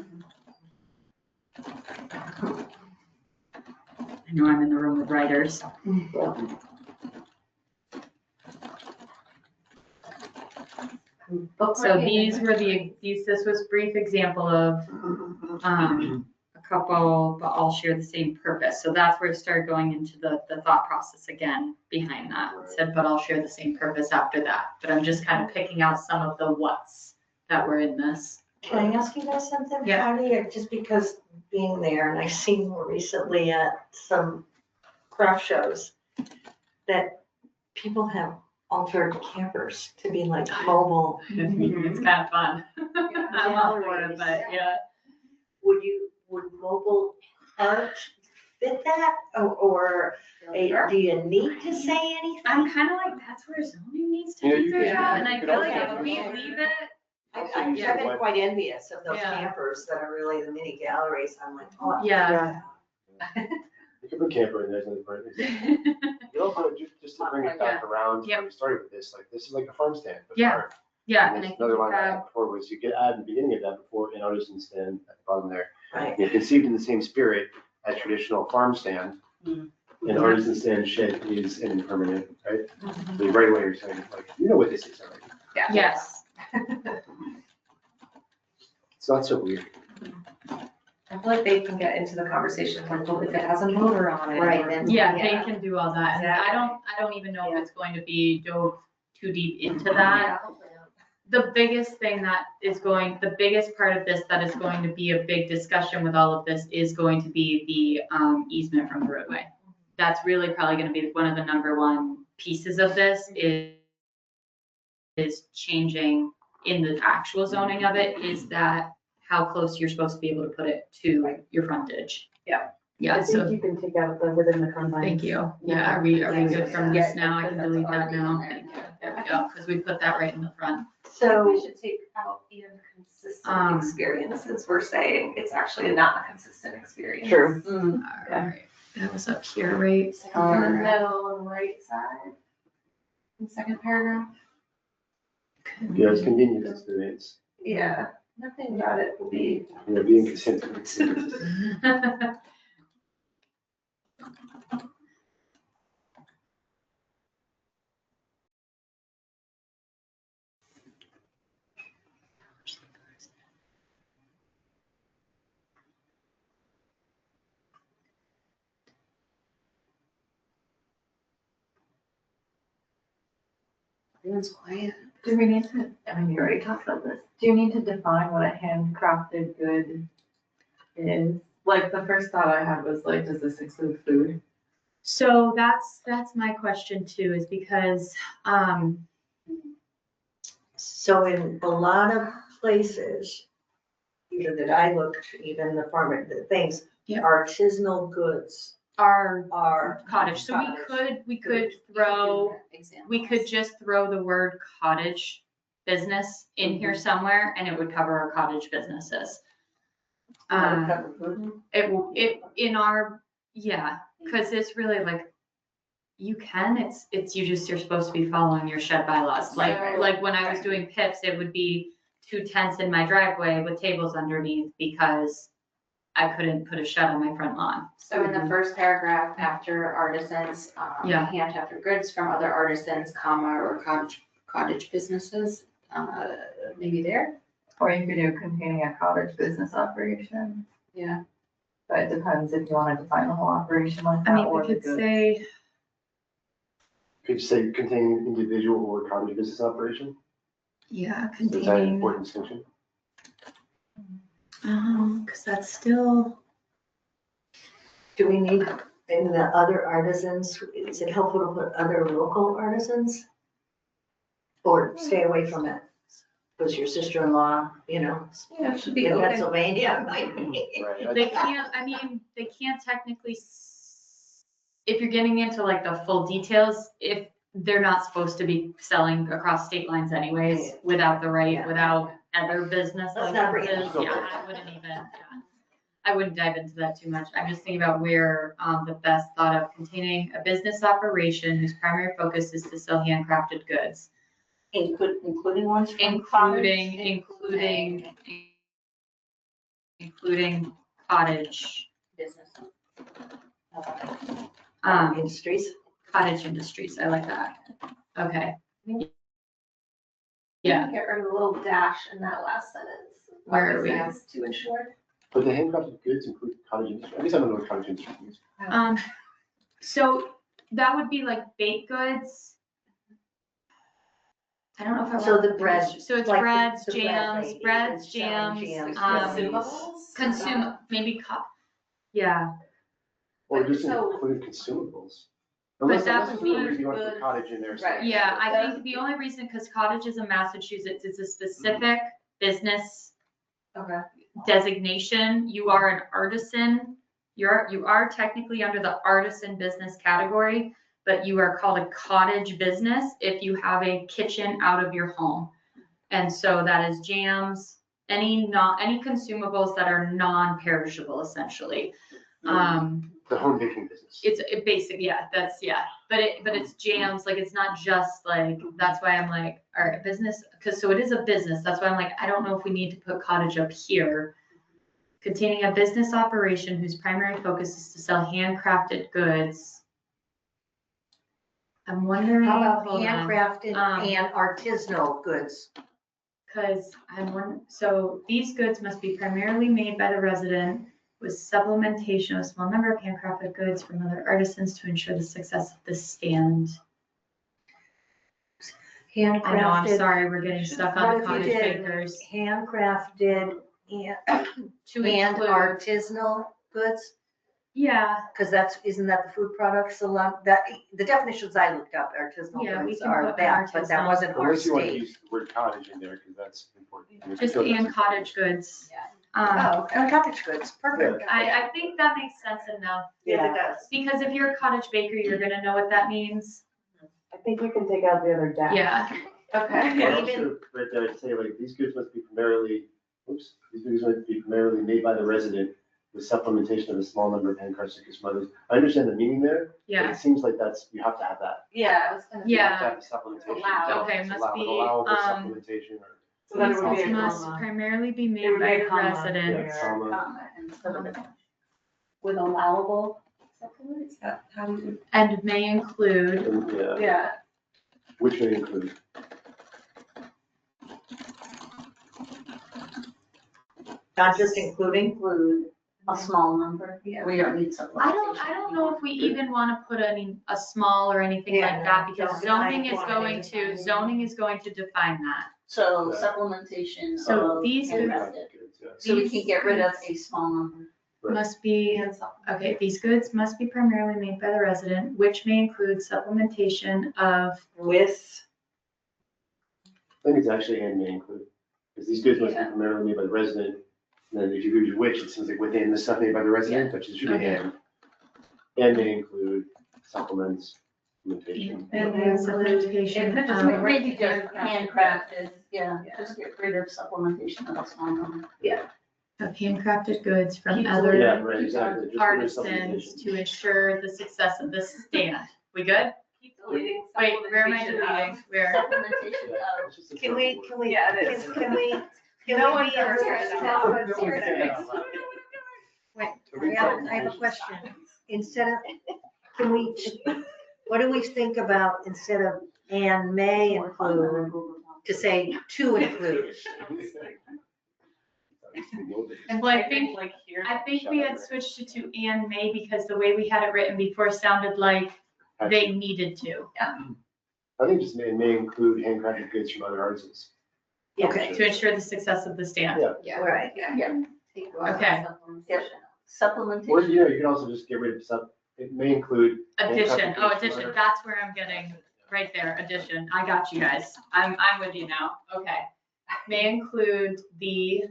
I know I'm in the room with writers. So these were this was brief example of a couple, but all share the same purpose. So that's where it started going into the thought process again behind that. It said, but all share the same purpose after that. But I'm just kind of picking out some of the what's that were in this. Can I ask you guys something? Yeah. How do you, just because being there and I've seen more recently at some craft shows that people have altered campers to be like mobile. It's kind of fun. I'm all for it, but yeah. Would mobile art fit that? Or do you need to say anything? I'm kind of like, that's where zoning needs to Yeah, do you their could- job, you and I could feel like also if we have- leave it, I've been quite envious of those Yeah. campers that are really the mini galleries. I'm like, oh. yeah. You could put camper in there, as another part. You also, just to bring it back around, to Yep. where we started with this, like, this is like a farm stand. but Yeah. farm. Yeah, And and I there's think another line I that, had before was you could add in the beginning of that before an artisan stand at the bottom there. Right. You know, conceived in the same spirit as traditional farm stand, an artisan stand shed is an impermanent, right? So right away you're saying, like, you know what this is already. yes, It's not so weird. I feel like they can get into the conversation, like, well, if it has a motor on it. Right, or- then- yeah, Yeah. they can do all that, and Exactly. I don't even know if Yeah. it's going to be dove too deep into that. The biggest thing the biggest part of this that is going to be a big discussion with all of this is going to be the easement from the roadway. That's really probably gonna be one of the number one pieces of this is changing in the actual zoning of it, is that how close you're supposed to be able to put it to your frontage. Yeah. Yeah, I so, think you can take out the within the confines. thank you. Yeah, are we good from this now? I can delete that now. Thank you. There we go, because we put that right in the front. So we So, should take out inconsistent experience, since we're saying it's actually not a consistent experience. True. All right, that was up here, right? In the middle on the right side. In the second paragraph. Yeah, it's convenience experience, Yeah, nothing about it will be. you know, being consistent with experiences. Everyone's quiet. Do we need to, I mean, you already talked about this, do you need to define what a handcrafted good is? Like, the first thought I had was like, does this include food? So that's my question too, is because, so in a lot of places, either that I looked, even the farmer, the things, Yep. artisanal goods our are. cottage, so we could throw, we could just throw the word cottage business in here somewhere and it would cover our cottage businesses. In our, yeah, cause it's really like, you're supposed to be following your shed bylaws. Like when I was doing pips, it would be 2 tents in my driveway with tables underneath because I couldn't put a shed on my front lawn. So in the first paragraph, after artisans, Yeah. handcrafted goods from other artisans, comma, or cottage businesses, maybe there? Or you could do containing a cottage business operation, Yeah. but it depends if you wanna define the whole operation like I that mean, or we the could goods. say, Could you say containing individual or cottage business operation? yeah, Is that an containing, important distinction? cause that's still, Do we need, in the other artisans, is it helpful to put other local artisans? Or stay away from it? Because your sister-in-law, you know, Yeah, it should be in okay. Pennsylvania, might be. Right. they can't technically, if you're getting into like the full details, if they're not supposed to be selling across state lines anyways, without the right, Yeah. without other business Let's not bring it licenses, up. yeah, I wouldn't even, yeah. I wouldn't dive into that too much. I'm just thinking about where, the best thought of containing a business operation whose primary focus is to sell handcrafted goods. Including ones from cottage? Including cottage, Business. Industries. cottage industries. I like that. Okay. Yeah, Get rid of the little dash in that last sentence. Where are we? It's too insured. But the handcrafted goods include cottage industry, I guess I don't know what cottage industry means. so that would be like baked goods. I don't know if I. So want the bread, So it's like the- breads, the bread jams, lady breads, is selling jams, jams, consume, maybe yeah. Or But just so- include consumables. But Unless, that unless would for some be reason you want to put good. cottage in there. Right. Yeah, I think the only reason, because cottage is in Massachusetts, it's a specific business Okay. designation. You are an artisan you are technically under the artisan business category, but you are called a cottage business if you have a kitchen out of your home. And so that is jams, any consumables that are non-perishable essentially. The home baking business. It's basic, yeah, but it's jams, like, it's not just like, that's why I'm like, all right, business, because so it is a business, that's why I'm like, I don't know if we need to put cottage up here. Containing a business operation whose primary focus is to sell handcrafted goods. I'm wondering, How about hold on. handcrafted and artisanal goods? Because so these goods must be primarily made by the resident with supplementation of a small number of handcrafted goods from other artisans to ensure the success of the stand. I know, I'm Handcrafted. sorry, we're getting stuck What on if the you cottage did bakers. handcrafted To and include, artisanal goods? yeah, Because isn't that the food products a lot, the definitions I looked up, artisanal Yeah, we goods can are put that, but that artisanal. wasn't our Unless you want to state. use the word cottage in there, because that's important. just and cottage goods. Oh, and cottage goods, perfect. I think that makes sense enough, Yes, it does. because if you're a cottage baker, you're gonna know what that means. I think you can take out the other dash. Yeah, Okay. But also, but say like, these goods must be primarily made by the resident with supplementation of a small number of handcrafted goods from others. I understand the meaning there, but yeah, it seems like you have to have that. Yeah, I was gonna. You have yeah. to have the supplementation. Allowed. Okay, It's must allowed, be, allowable supplementation or. So then it These would be goods a must comma. primarily be It made would be by a the comma residents. there. Comma instead of a- With allowable supplements, how do you? And may include, Yeah, Yeah. which may include. Not just including? Include a small number. Yeah. We don't need supplementation. I don't know if we even wanna put a small or anything Yeah, like that, no, because don't zoning is define going quantity. zoning is going to define that. So Yeah. supplementation So of these goods- handcrafted. Yeah. So we can these get rid of goods- a small number. Right. Must be, okay, these goods must be primarily made by the resident, which may include supplementation of, With, I think it's actually and may include, because these goods must be primarily made by the resident. And then if you do which, it seems like within the stuff made by the resident, but it should be Okay. and. And may include supplements, supplementation. And supplementation it could just of- be Maybe just handcrafted, yeah, just get rid of supplementation of a small number. of handcrafted goods from Keep other Yeah, right, exactly. Just rid of artisans supplementation. to ensure the success of the stand. We good? Keep deleting Wait, where am I supplementation deleting? of. Where? Supplementation Yeah, of. it's just a can we, short can we, Yeah, it is. can we, No can we one's be ever a said little that. more word. Don't say that out loud. Wait, I have a question. Instead of, can we, what do we think about instead of and may include, to say to include? Well, I think we had switched it to and may because the way we had it written before sounded like they needed to, I think just may include handcrafted goods from other artisans. Okay, to ensure the success of the stand. Yeah. right. Yeah, Okay. supplementation. Or, you can also just get rid of it may include. Addition, handcrafted oh, goods from addition, other- that's where I'm getting, right there, addition, I got you guys, I'm with you now, okay. May include the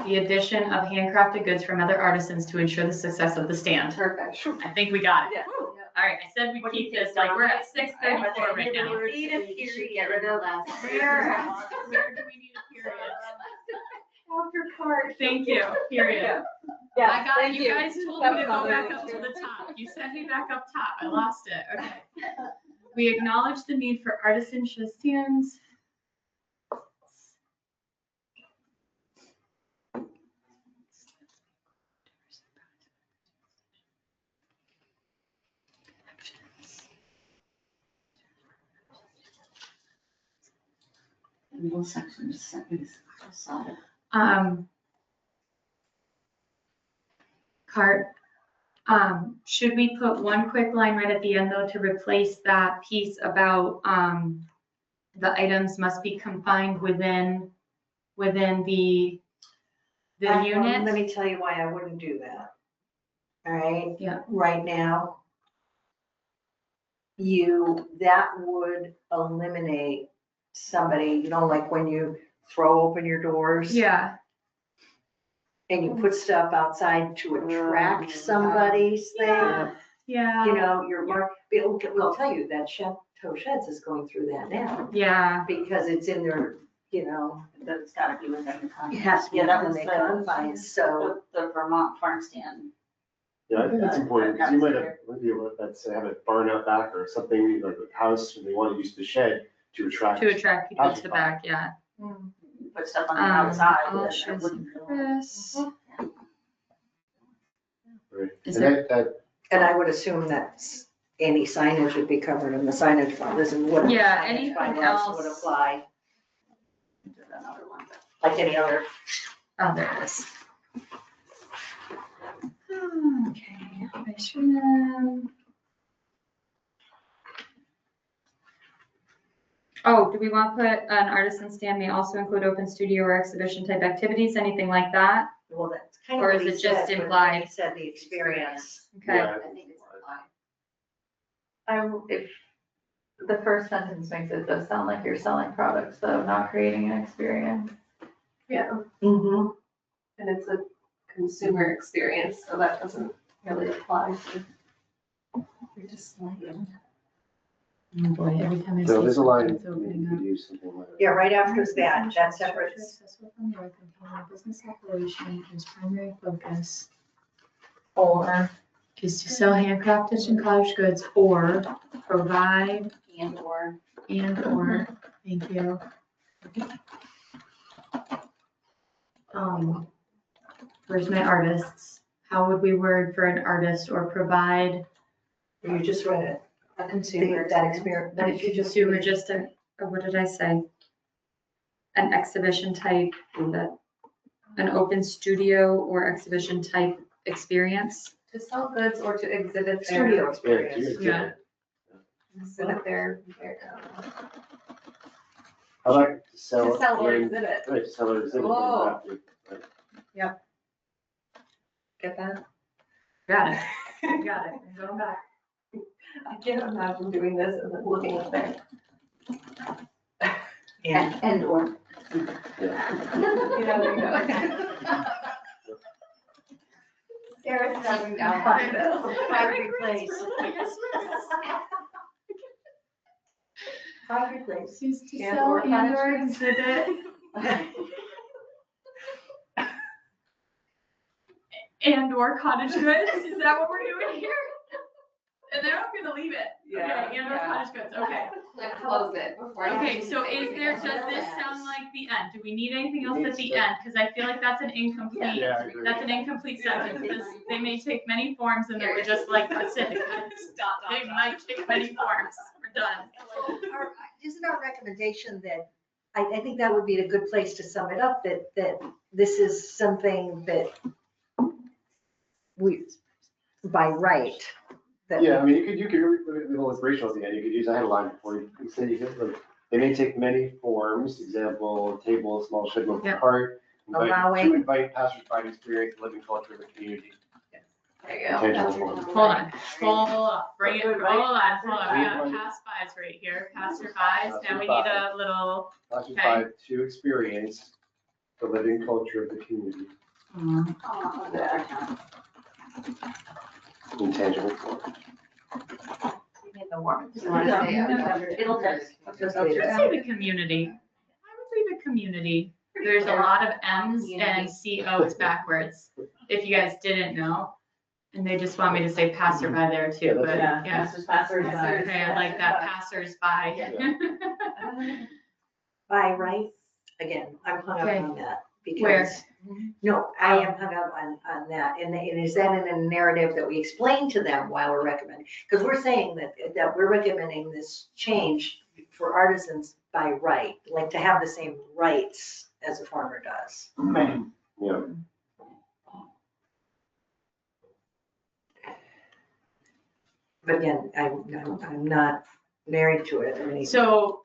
addition of handcrafted goods from other artisans to ensure the success of the stand. Perfect. I think we got it. Yeah. All right, I said we What do you keep think, this, like, we're at Donna? 6:34 right now. Need a period. Get rid of that. Where do we need a period? After card. Thank you, period. Yeah, I got, thank you guys told me to go back up to That was the top. You sent me back up top. I lost it. Okay. We acknowledge the need for artisanship stands. Middle section is sentence. Cart, should we put one quick line right at the end though to replace that piece about, the items must be confined within the Let unit? me tell you why I wouldn't do that. All right? Yeah. Right now, that would eliminate somebody, like when you throw open your doors. Yeah, and you put stuff outside to attract somebody's thing, Yeah. you know, your mark, we'll tell you that Chateau Sheds is going through that now, Yeah. because it's in their, you know, That's gotta be within the it confines. has to be Yeah, that within was the confines, so. the Vermont farm stand. Yeah, I think it's important, because you might have, let's say, have a barn out back or something, like a house, and they want to use the shed to attract. To attract people to the back, yeah. Put stuff on the outside. all that sheds wouldn't and really- purpose. Right. Is And that, And I would assume that any signage would be covered in the signage bylaws and whatever. Yeah, signage anything bylaws would else. apply, There's another one, but- like any other. Oh, there it is. Okay, ice cream. Oh, do we want to put an artisan stand may also include open studio or exhibition type activities, anything like that? Well, that's kind of Or what is he it just said, but implied? he said the experience. Okay, yeah, I think it's If the first sentence makes it does sound like you're selling products, though, not creating an experience. Yeah, Mm-hmm. and it's a consumer experience, so that doesn't really apply to. You're just like, oh boy, every time I so see there's a line, something, it's you opening could up. use something like that. Yeah, right after that, that's separate. Accessible from work and containing business operation is primary focus. Or Is to sell handcrafted and cottage goods or provide And or. and/or, thank you. Where's my artists? How would we word for an artist or provide You just read it. A consumer. That experience, but if you just. consumer just a, what did I say? An exhibition type, that, an open studio or exhibition type experience? to sell goods or to exhibit Studio their, Yeah, experience. Yeah. exhibit their, I like to sell. to sell or and- exhibit. Right, to sell or exhibit. Whoa. Right. Get that? Got it, got it, I'm going back. I can't imagine doing this and then looking at there. And or. Yeah, there you go. Sarah's driving down by this. Find replace. Find replace. Is to And sell or and or cottage exhibit. And or cottage goods, is that what we're doing here? And then I'm gonna leave it. Yeah, Okay, and or yeah. cottage goods, okay. Like close it before. you Okay, even so say is it. there, does this sound like the end? Do we need anything else at the Needs to- end? Because I feel like that's an incomplete, Yeah, I agree. that's an incomplete sentence. They may take many forms and then we're just like, that's it. They might take many forms, we're done. Isn't our recommendation that, I think that would be a good place to sum it up, that this is something that we, by right, that. Yeah, I mean, you could, a little inspirational at the end, you could use, I had a line before, you could say, you could, like, they may take many forms, example, table, small shed, mobile Yeah. cart. Allowing- To invite passersby to experience the living culture of the community. There you go. Tangible form. Hold on, bring it, hold on, we got pass-bys right here, passerbys, now we need a little, Passersby to experience the living culture of the community. Intangible form. Just wanna say, It'll just. let's leave it community. I would leave it community. There's a lot of M's and CO's backwards, if you guys didn't know. And they just want me to say passerby there too, but yeah. Passers by. Okay, I like that, passers-by. By right, again, I'm hung up Okay. on that. Where? Because, no, I am hung up on that, and is that in a narrative that we explain to them while we're recommending? Because we're saying that we're recommending this change for artisans by right, like to have the same rights as a farmer does. Yeah. But again, I'm not married to it or anything. So,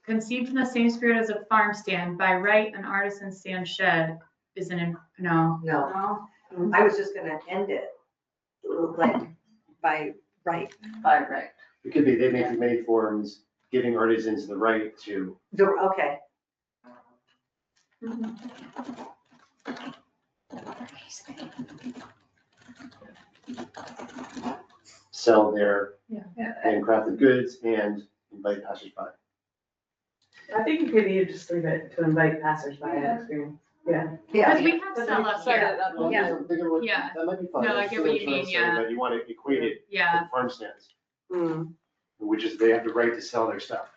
conceived in the same spirit as a farm stand, by right, an artisan stand shed is no. No, I was just gonna end it, like, by right. By right. It could be, they may take many forms, giving artisans the right to. Okay, sell their Yeah. handcrafted goods and invite passersby. I think you could either just leave it to invite passersby and experience. Yeah. Because we have sell up Set here. it up. Well, Yeah. Yeah. That might be fine. No, I That's get what what I'm you trying to mean, say, yeah. But you want to equate it Yeah, to farm stands, Mm. which is they have the right to sell their stuff.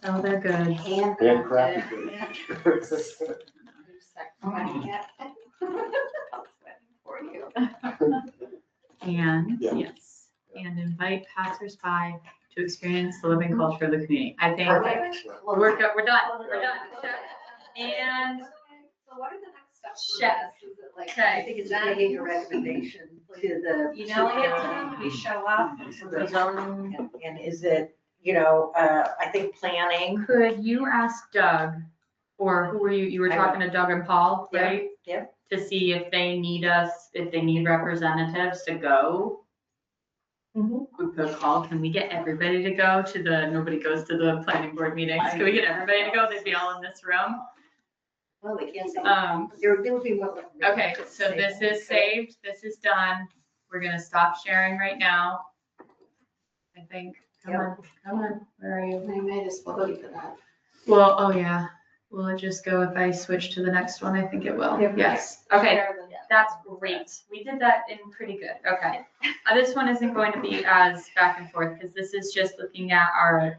so they're good. Handcrafted goods. For you. And, Yeah. yes, and invite passersby to experience the living culture of the community. I think Perfect. we're done, we're done. And So what are the next steps? Chef. I Okay, think it's making a recommendation to the. Emailing it to them, we show up, The zoning, and is it, you know, I think planning. could you ask Doug, or who were you were I talking to Doug and Paul, Yeah, right? yeah. To see if they need us, if they need representatives to go. Mhm. We put a call, can we get everybody to go to nobody goes to the planning board meetings, can we get everybody to go, they'd be all in this room? Well, we can't say. There would be what. Okay, so this is saved, this is done, we're gonna stop sharing right now. I think, come on, where are you? I might as well keep that. Well, oh yeah, will it just go if I switch to the next one? I think it will, Yep. yes, okay, that's great, we did that in pretty good, okay. This one isn't going to be as back and forth, because this is just looking at our,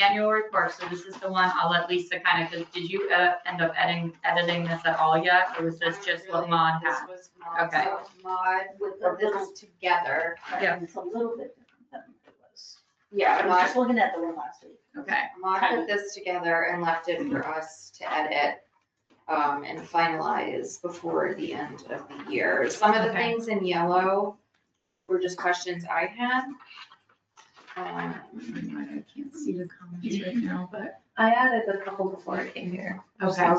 annual report, so this is the one, I'll let Lisa kind of, because did you, end up editing this at all yet, or was this just what Maud had? This was Maud, Okay. so Maud put this together. Yeah. It's a little bit different than it was. I Yeah, was just looking at the one last week. Okay, Maud put this together and left it for us to edit, and finalize before the end of the year. Some of the Okay. things in yellow were just questions I had. I can't see the comments right now, but, I added a couple before I came here. okay,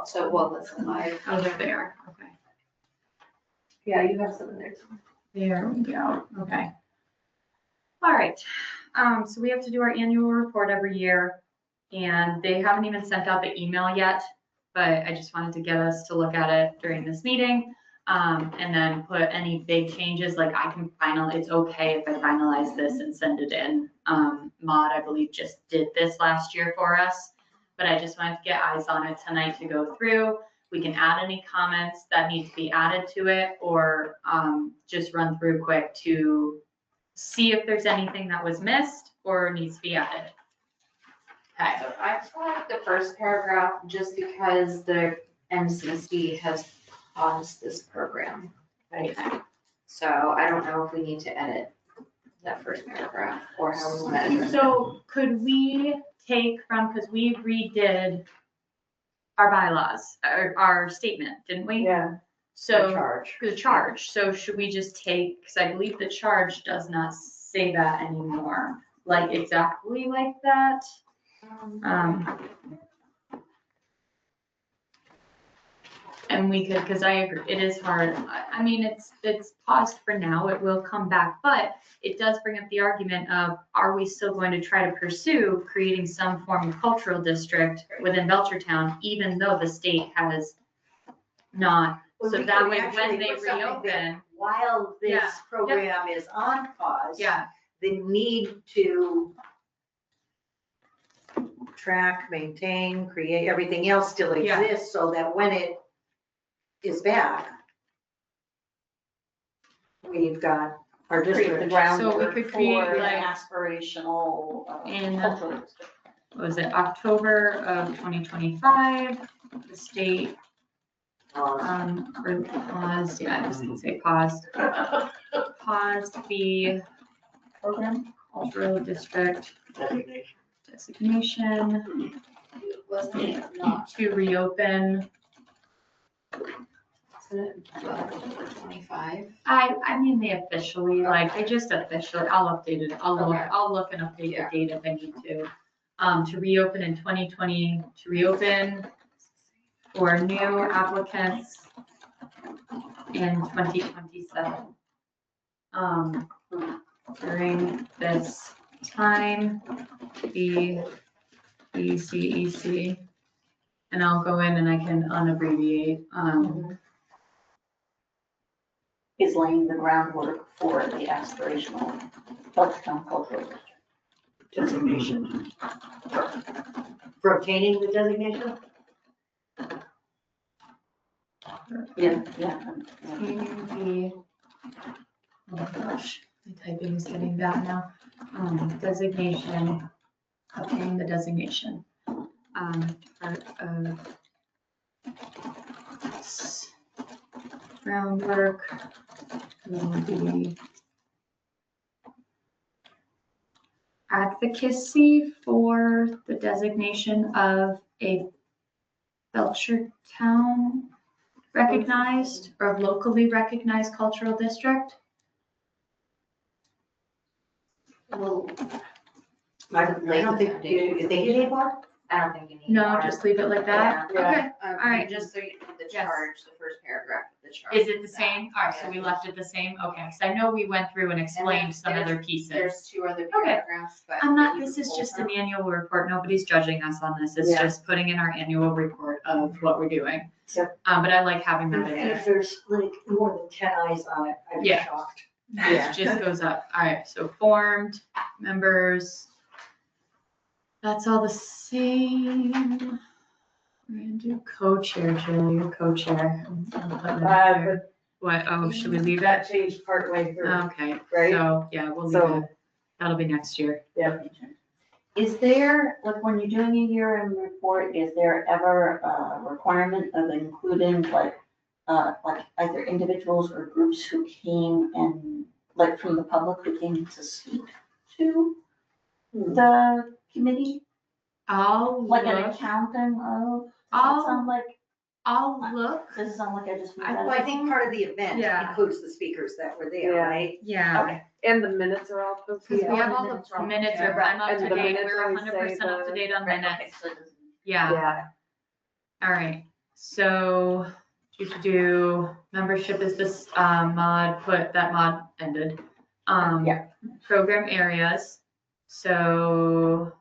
So, well, listen, oh, they're there, okay. Yeah, you have some in there too. There we go, okay. All right, so we have to do our annual report every year, and they haven't even sent out the email yet, but I just wanted to get us to look at it during this meeting, and then put any big changes, like I can it's okay if I finalize this and send it in. Maud, I believe, just did this last year for us, but I just wanted to get eyes on it tonight to go through. We can add any comments that need to be added to it, or just run through quick to see if there's anything that was missed or needs to be added. Okay, So I flagged the first paragraph just because the MCC has paused this program. okay. So I don't know if we need to edit that first paragraph or how we want to address it. So could we take from, because we redid our bylaws, our statement, didn't we? Yeah. So. Charge. The charge, so should we just take, because I believe the charge does not say that anymore, like exactly like that. And we could, because I agree, it is hard, I mean, it's paused for now, it will come back, but it does bring up the argument of, are we still going to try to pursue creating some form of cultural district within Belchertown, even though the state has not. Well, So we that could way, actually when they put something that reopen, While this Yeah, program is on pause. yeah, The need to track, maintain, create, everything else still Yeah. exists, so that when it is back, we've got our Create the district. So we groundwork could for create, an like, aspirational in- cultural district. what was it, October of 2025, the state, or paused, yeah, I was gonna say paused. Paused the Program? cultural district designation Wasn't it not to reopen. 25? I mean, they officially, like, they just officially, I'll update it, Okay. I'll look and update the Yeah. date if I need to reopen in 2020, to reopen for new applicants in 2027. During this time, the ECEC and I'll go in and I can unabbreviate. Is laying the groundwork for the aspirational Belchertown cultural district. Designation. For obtaining the designation? Yeah. Oh my gosh, my typing is getting bad now. Designation, obtain the designation. Part of this groundwork will be advocacy for the designation of a Belchertown recognized or locally recognized cultural district. Well, I don't think you think you need more? I don't think you need. No, more. just leave it like that? Yeah. Okay, All right. Just so you know, the Yes. charge, the first paragraph of the charge. is it the same? All right, so we left it the same? Okay, because I know we went through and explained some other pieces. There's 2 other Okay. paragraphs, but. I'm not, that you this can is pull just an from. annual report. Nobody's judging us on this. It's Yeah. just putting in our annual report of what we're doing. Yep. But I like having And that in there. if there's like more than 10 eyes on it, I'd be Yeah. shocked. It just goes up. All right, so formed, members. That's all the same. We're gonna do co-chair, Jill, you're co-chair. I'm putting it there. But What, oh, should we leave that that? changed partway through. Okay, Right? so, yeah, we'll leave So- it. That'll be next year. Is there, like, when you're doing a year-end report, is there ever a requirement of including, like either individuals or groups who came and, like, from the public who came to speak to the committee? I'll Like an look, accounting of, does I'll- that sound like, I'll look. does it sound like I just made I- that Well, I up? think part of the event Yeah. includes the speakers that were there, Yeah. right? Yeah. Okay. And the minutes are all posted. Because we have all minutes the are- minutes, yeah, are I'm up and to the date, minutes we're always 100% say up to date on Right, minutes. okay, so it doesn't- Yeah, Yeah. all right, so, do membership is this, mod, that mod ended. Yeah. Program areas, so,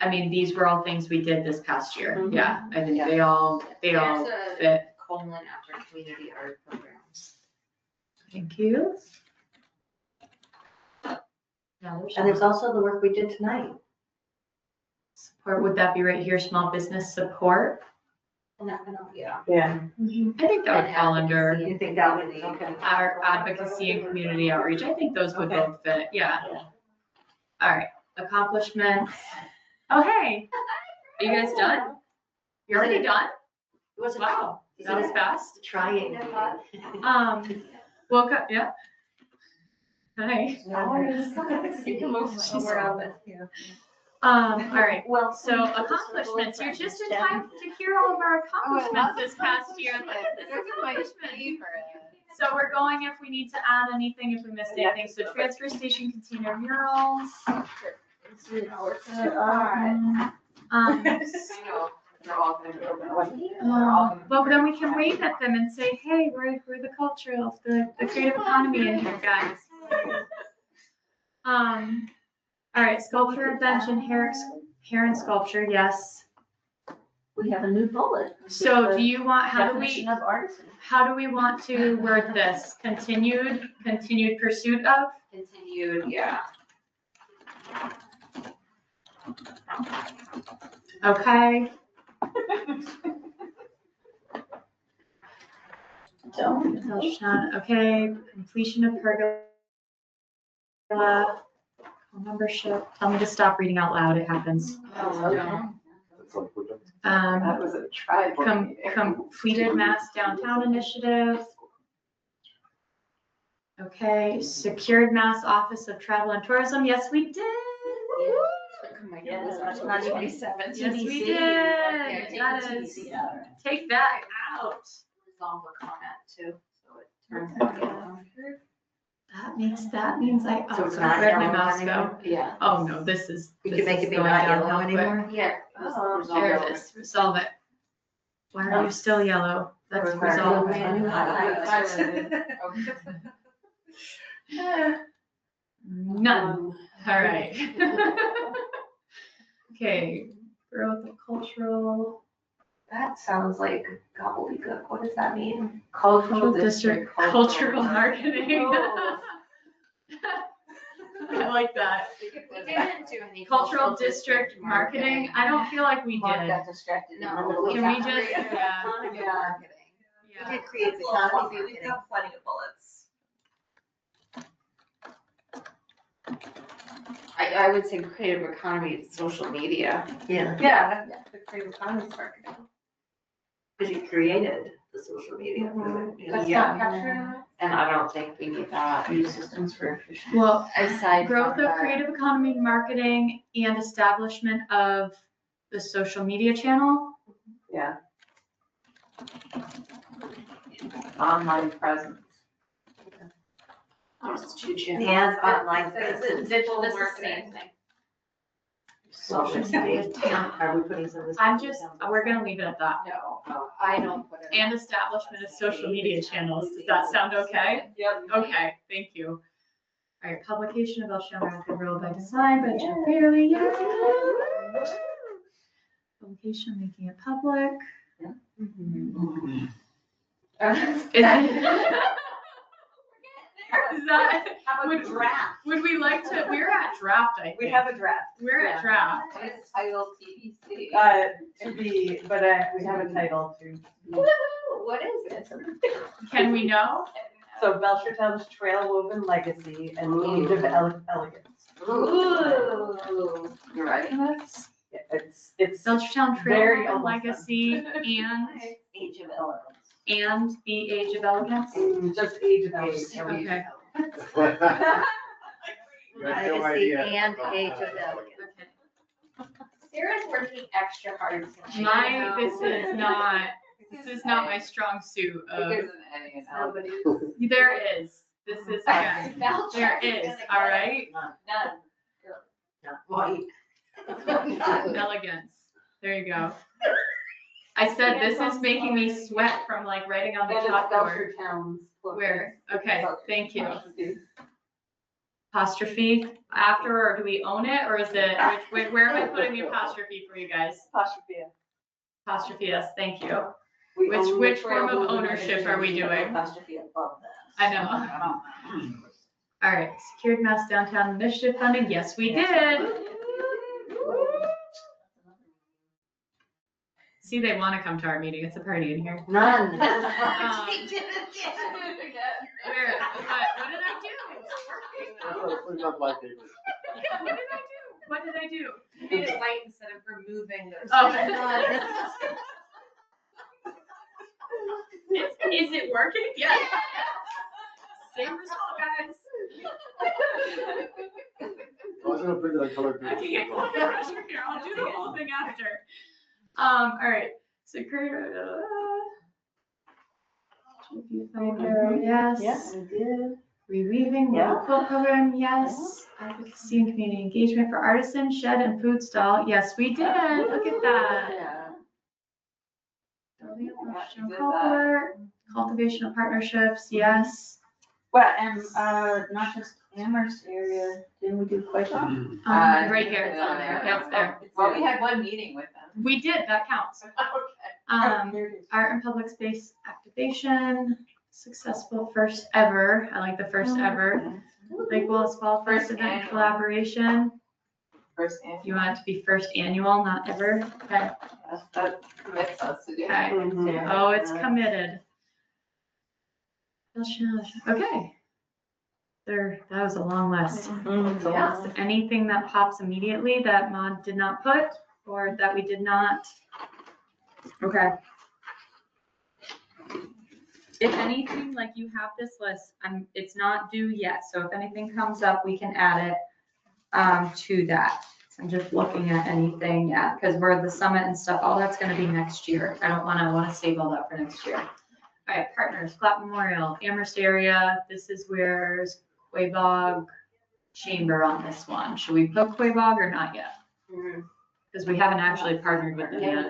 I mean, these were all things we did this past year, Mhm. yeah, I think Yeah. they all There's a fit. colon after community art programs. Thank you. Now there's And there's also the work we did tonight. support, would that be right here, small business support? Yeah. Yeah. I think that would fall under You think that would be, okay. our advocacy and community outreach, I think those would Okay. both fit, yeah. Yeah. All right, accomplishments. Oh, hey, are you guys done? You're already done? Was it? Wow, that was fast. Trying. Woke up, yeah. Hi. You can move somewhere else, yeah. All right, Well, so accomplishments, you're just in time to hear all of our accomplishments this past year. Look at this accomplishment. So we're going if we need to add anything, if we missed anything, so transfer station container murals. I know, they're all gonna be open. Well, then we can wave at them and say, hey, we're the cultural, the creative economy in here, guys. All right, sculpture bench and heron sculpture, yes. we have a new bullet. So do you want, Definition of artisan. how do we want to word this? Continued pursuit of? Continued, yeah. Okay, Don't. okay, completion of pergola, membership, tell me to stop reading out loud, it happens. That was a tribal meeting. Completed Mass Downtown Initiative. Okay, secured Mass Office of Travel and Tourism, yes, we did. Yeah, that's not even 27. Yes, we TBC. did, Yeah, that TBC, is, yeah, right. take that out. Resolve a comment too, so it turns out. That means I, So oh, it's not where'd my yellow mouse anymore? go? Yeah. Oh, no, this is. We this can make is it be going not yellow downhill quick. anymore? Yeah. Oh, resolve there it. it is, resolve it. Why are you still yellow? That's Or resolve. None, all right. Okay, growth of cultural, That sounds like gobbledygook. What does that mean? Cultural district. Cultural marketing. Oh. I like that. We didn't do any Cultural district marketing, I don't feel like we Mark did. got distracted in the No, middle we of Can that. we just, yeah, Marketing. yeah. We did create the economy. We've got plenty of bullets. I would say creative economy is social media. Yeah, Yeah, that's the creative economy marketing. because you created the social media. That's Yeah. not capturing And I don't think we need that. Use systems for efficient. Well, Aside growth from of that. creative economy marketing and establishment of the social media channel. Yeah. Online presence. There's two channels. And online. Digital This is the marketing. same thing. Social media. Are we putting some of this? I'm just, we're gonna leave it at that. No, I don't put it. And establishment of social media channels. Does that sound okay? Yep. Okay, thank you. All right, publication of Belchertown Rapid Road by design by Jeff Bailey, yeah. Publication, making it public. Is that, would, would we like to, we're at draft, I think. We have a draft, We're at draft. It's titled TBC. to be, but we have a title too. What is it? Can we know? So Belchertown's Trail Woven Legacy and Age of Elegance. Ooh. You're writing this? Yeah, It's Belchertown Very Trail and almost done. Legacy Age of elegance. and the Age of Elegance. just Age of Elegance. Okay. You have no Legacy idea. and age of elegance. Sarah's working extra hard tonight. My, this is not my strong suit of, There's an A in Albany. there is, this is, yeah, there is, all right? None. White. Elegance, there you go. I said, this is making me sweat from like writing on the chalkboard. Belchertown's. Where, okay, thank you. Apostrophe after, or do we own it, or is it, where am I putting the apostrophe for you guys? Apostrophe. Apostrophe, yes, thank you. We Which- own the which Trail form of Woven ownership Legacy. are we doing? Apostrophe above that. I know. All right, secured Mass Downtown Initiative funding, yes, we did. See, they want to come to our meeting, it's a party in here. None. Where, what did I do? Put it on black paper. What did I do? You made it white instead of removing those. Oh. Is it working? Yes. Same result, guys. I was gonna print it on colored I paper. can't go here, I'll do the whole thing after. All right, so viewfinder, yes. Yes, we did. Reweaving, Yeah. quilt program, yes. Advocacy and community engagement for artisan, shed and food stall, yes, we did, look at that. Yeah. Building a professional cultivate, cultivation of partnerships, yes. Well, and, not just Amherst area, didn't we do quite well? Right here, it's on there, yeah, it's there. Well, we had one meeting with them. We did, that counts. Art and public space activation, successful first ever, I like the first ever. Lake Wallace Fall First First Event annual. Collaboration, First and. you want it to be first annual, not ever, okay, That commits us to do. okay. Oh, it's committed. Okay. There, that was a long list. Yes, anything that pops immediately that Maud did not put, or that we did not? Okay. If anything, like you have this list, it's not due yet, so if anything comes up, we can add it to that. So I'm just looking at anything, yeah, because we're the summit and stuff, all that's gonna be next year. I wanna save all that for next year. All right, partners, Clap Memorial, Amherst area, this is where's Quabog Chamber on this one. Should we put Quabog or not yet? Because we haven't actually partnered with them yet.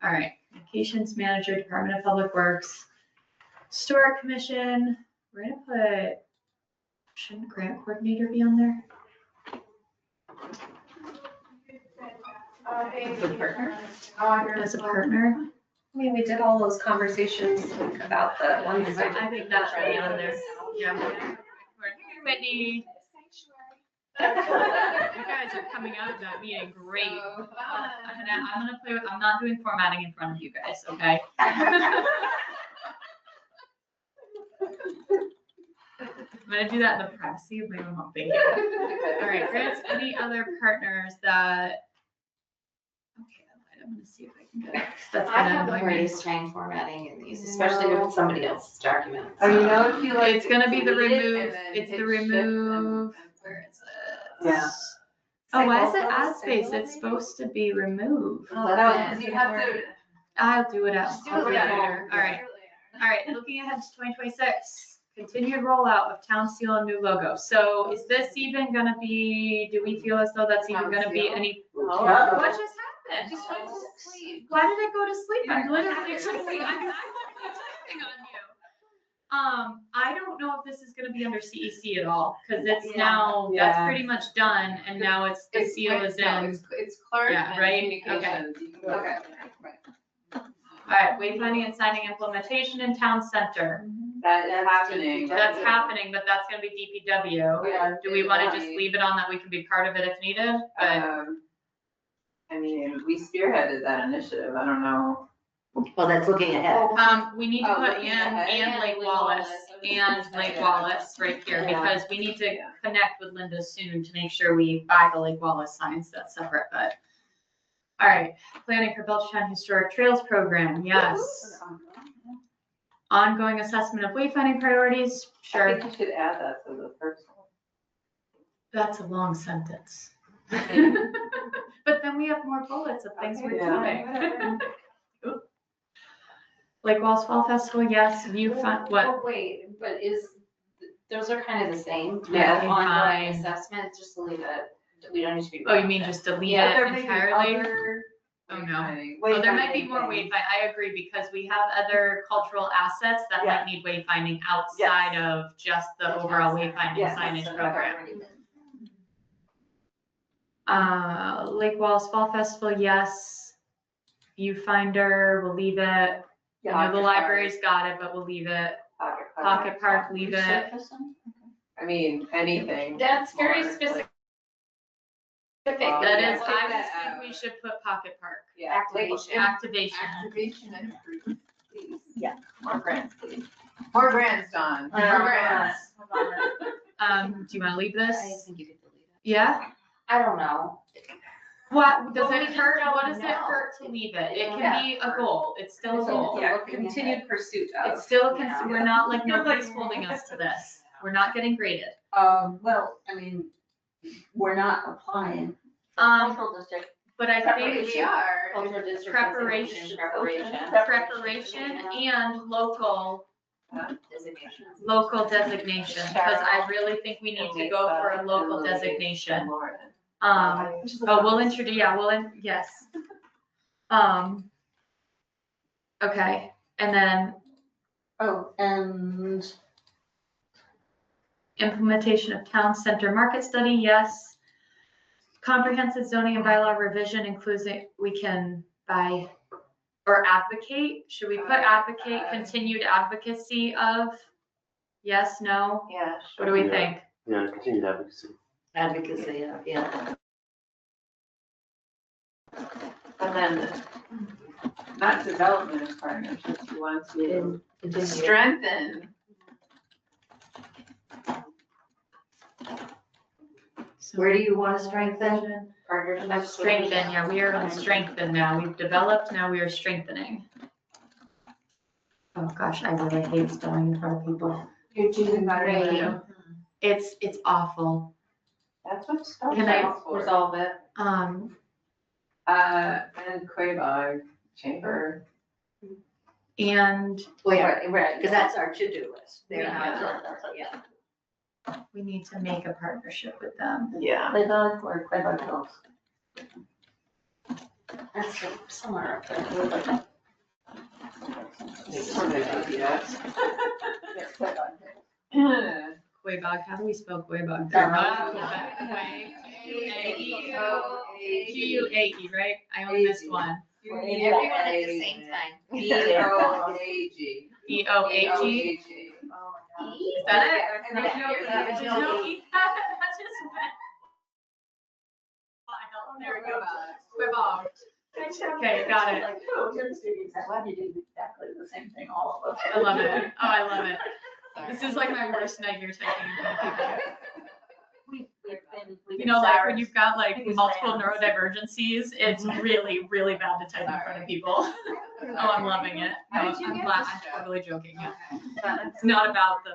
All right, Communications Manager, Department of Public Works, Historic Commission, we're gonna put, shouldn't Grant Coordinator be on there? As a partner. As a partner, I mean, we did all those conversations about the ones that. I think that should be on there. Yeah. Whitney. You guys are coming out of that meeting great. I'm gonna play with, I'm not doing formatting in front of you guys, okay? I'm gonna do that in the privacy of my own home, thank you. All right, grants, any other partners that? Okay, I'm gonna see if I can get it. That's I gonna have annoy a me. hard time formatting in these, especially with somebody else's documents. Oh, you know, if you like. It's gonna be the delete it remove, and then it's hit the shift and- remove, where is it? Yeah. Oh, why is it add space? It's supposed to be remove. Oh, No, that's because you have to. I'll do it out. Just do I'll it do it later. later. All right. All right, looking ahead to 2026, continued rollout of town seal and new logo. So is this even gonna be, do we feel as though that's even Town gonna be seal? any? Oh. What just happened? Just went to sleep. Why did it go to sleep? I'm Yeah. literally typing, I'm actively typing on you. I don't know if this is gonna be under CEC at all, cause it's now, that's Yeah. pretty much done, and now it's, the seal is in. It's Clark Yeah, and right? communications. You can go Okay. there. All right, wayfinding and signing implementation in town center. That is happening. That's happening, but that's gonna be DPW. Yeah. Do we wanna just leave it on that we can be part of it if needed? But, I mean, we spearheaded that initiative. I don't know. Well, that's looking ahead. we need to Oh, put looking and ahead. Lake Wallace, and Lake Wallace right here, Yeah. because we need to connect with Linda soon to make sure we buy the Lake Wallace signs, that's separate, but. All right, planning for Belchertown Historic Trails Program, yes. Ongoing assessment of wayfinding priorities, I sure, think you should add that to the first one. that's a long sentence. But then we have more bullets of things we're Yeah. doing. Lake Wallace Fall Festival, yes, view fun, what? Oh, wait, but those are kind of the same. Yeah. Ongoing assessment, just leave it, we don't need to be. Oh, you mean just delete Yeah, it There may be entirely? other Oh, no. wayfinding- Oh, there might be wayfinding more things. wayfinding, I agree, because we have other cultural assets that Yeah. might need wayfinding outside of just the overall wayfinding Yes. signage program. Lake Wallace Fall Festival, yes. Viewfinder, we'll leave it. I know the library's got it, but we'll leave it. Pocket Park, leave it. I mean, anything. That's very more, specific. like, That yeah, is, take I that think out. we should put Pocket Park. Yeah. Activation. Activation. Activation and improvement, please. Yeah. More grants, please. More grants, Dawn. More grants. Do you wanna leave this? I think you could delete it. Yeah? I don't know. What, does Well, we it just hurt, don't what does it know. hurt to leave it? It can Yeah. be a goal, it's still a goal. Yeah, continued pursuit of. It's still, Yeah. we're not like, nobody's holding us to this. We're not getting graded. Well, I mean, we're not applying. for Um, Cultural district. But I think We are. Cultural district Preparation. designation, preparation and local designation, because I really think we need to go for a local designation. Oh, we'll introduce, yes. Okay, and then Oh, and implementation of town center market study, yes. Comprehensive zoning and bylaw revision includes it, we can buy, or advocate, should we put advocate, continued advocacy of? Yes, no, Yeah. what do we Yeah. think? Yeah, continued advocacy. advocacy, yeah. And then, not development of partnerships, we want to strengthen. Where do you want to strengthen? Strengthen, yeah, we are on strengthen now, we've developed, now we are strengthening. Oh gosh, I really hate spelling in front of people. You're doing great. It's awful. That's what spell Can I checks for. Resolve it. And Quabog Chamber. And Right, because that's our to-do list. They're Yeah. not, yeah. we need to make a partnership with them. Yeah. Quabog or Quabog Hills? That's somewhere up there. Quabog, how do we spell Quabog? They're not Quebec. Quae, Q-U-A-E, right? I only missed one. Everyone at the same time. EOAG. EOAG. Is that it? And there's no E. There's no E. That just went wild. There we go. Quibble. Okay, got it. Like, oh, you're glad you did exactly the same thing, all of us. I love it. Oh, I love it. This is like my worst nightmare typing in front of people. We've You know, like when been you've got like Biggest multiple fans. neurodivergencies, it's really, really bad to type in front of people. Oh, I'm loving it. No, How did you I'm get glad, this I'm job? totally joking. Yeah. It's not about the,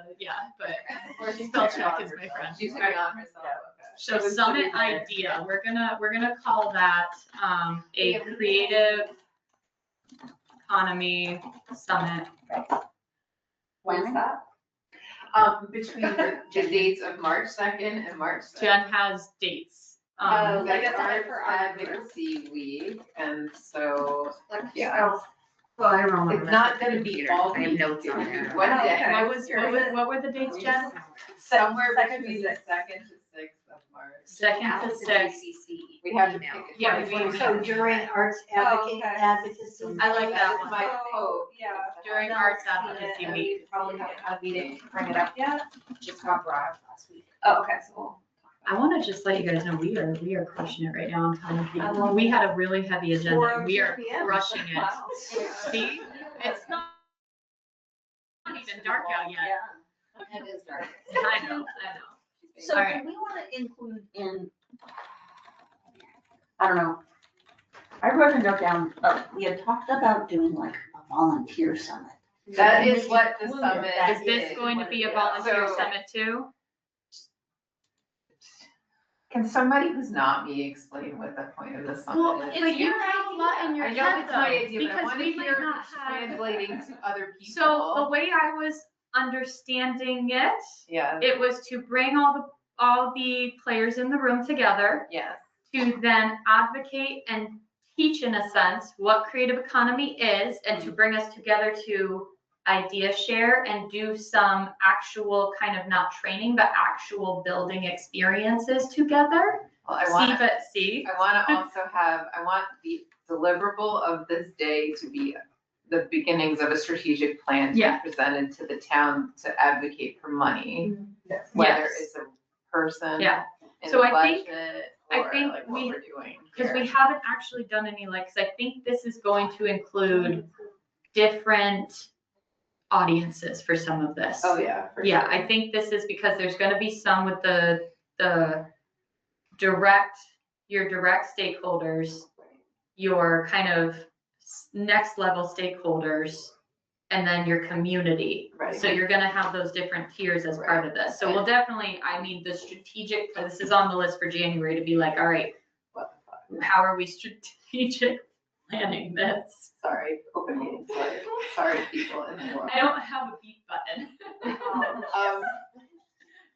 but spell check is my friend. She's going on herself. So summit idea, we're gonna call that, a creative economy summit. When's that? Between the dates of March 2nd and March 6th. Jen has dates. That's guess our for advocacy week, and so, yeah. Oh, well, I remember. It's not gonna be all I have week, notes it's on gonna be there. one Oh, day. okay. What were the dates, Jen? Somewhere Second to between the sixth. 2nd to 6th of March. Second to sixth. We have to pick Email. a Yeah, date. we- So during arts Oh, okay. advocacy. I like that That's one. my hope. Yeah. During arts advocacy And week. we probably haven't had a meeting to bring it up yet. Just got brought up last week. Oh, okay, so I wanna just let you guys know, we are crushing it right now. I'm telling I you. love We it. had a really heavy agenda. 4:02 We are PM. crushing it. Wow. See, it's not even dark out yet. It is dark. I know. So All do right. we want to include in, I don't know, I wrote a note down, we had talked about doing like a volunteer summit. That is what the summit Is this going to be a volunteer So- summit too? Can somebody who's not me explain what the point of the Well, summit is? it's you have a lot in your I know head it's my though, idea, but I because want to we might hear not it have. translating to other people. So the way I was understanding it, Yeah, it was to bring all the players in the room together yes, to then advocate and teach in a sense what creative economy is and to bring us together to idea share and do some actual kind of not training, but actual building experiences together. well, I See, want, but see. I want to also have, I want the deliverable of this day to be the beginnings of a strategic plan to be Yeah. presented to the town to advocate for money, whether Yes. it's a person Yeah. in So a I think- budget I or think like what we- we're doing Because we here. haven't actually done any, like, because I think this is going to include different audiences for some of this. Oh, yeah, for Yeah, sure. I think this is because there's gonna be some with the your direct stakeholders, your kind of next level stakeholders, and then your community. Right. So you're gonna have those different tiers as part of this. So we'll definitely, the strategic, this is on the list for January to be like, all right, What the fuck? how are we strategic planning this? Sorry, open meeting, sorry, people in the world. I don't have a beat button.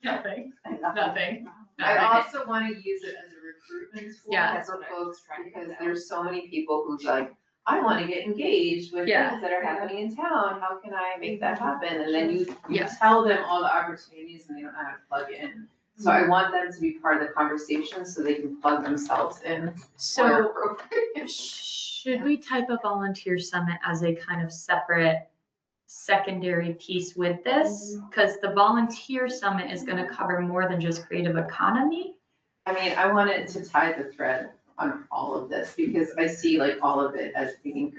Nothing, nothing. I also want to use it as a recruitment tool Yeah. for folks, because there's so many people who's like, I want to get engaged with Yeah. things that are happening in town, how can I make that happen? And then you Yeah. tell them all the opportunities and they don't know how to plug in. So I want them to be part of the conversation so they can plug themselves in where So appropriate. should we type a volunteer summit as a kind of separate secondary piece with this? Because the volunteer summit is gonna cover more than just creative economy. I mean, I wanted to tie the thread on all of this because I see like all of it as being,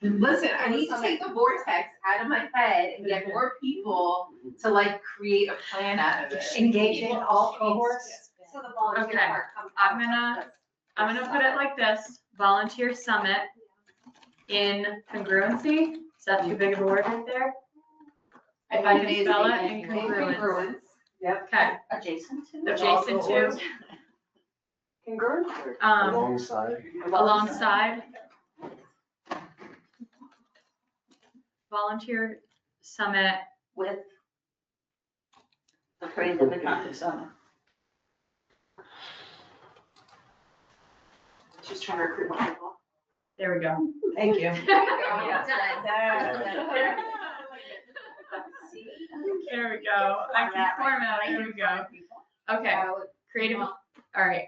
listen, I need to take the vortex out of my head and get more people to like create a plan out of it. Engaging all cohorts. So the volunteer Okay, part comes. I'm gonna put it like this, volunteer summit in congruency. Is that too big of a word right there? If I can spell it, in congruence. Okay, Adjacent to? adjacent to, Congruent. Alongside. alongside. Volunteer summit, With the creative economy summit. She's trying to recruit more people. there we go. Thank you. There we go. I can format, here we go. Okay, creative, all right.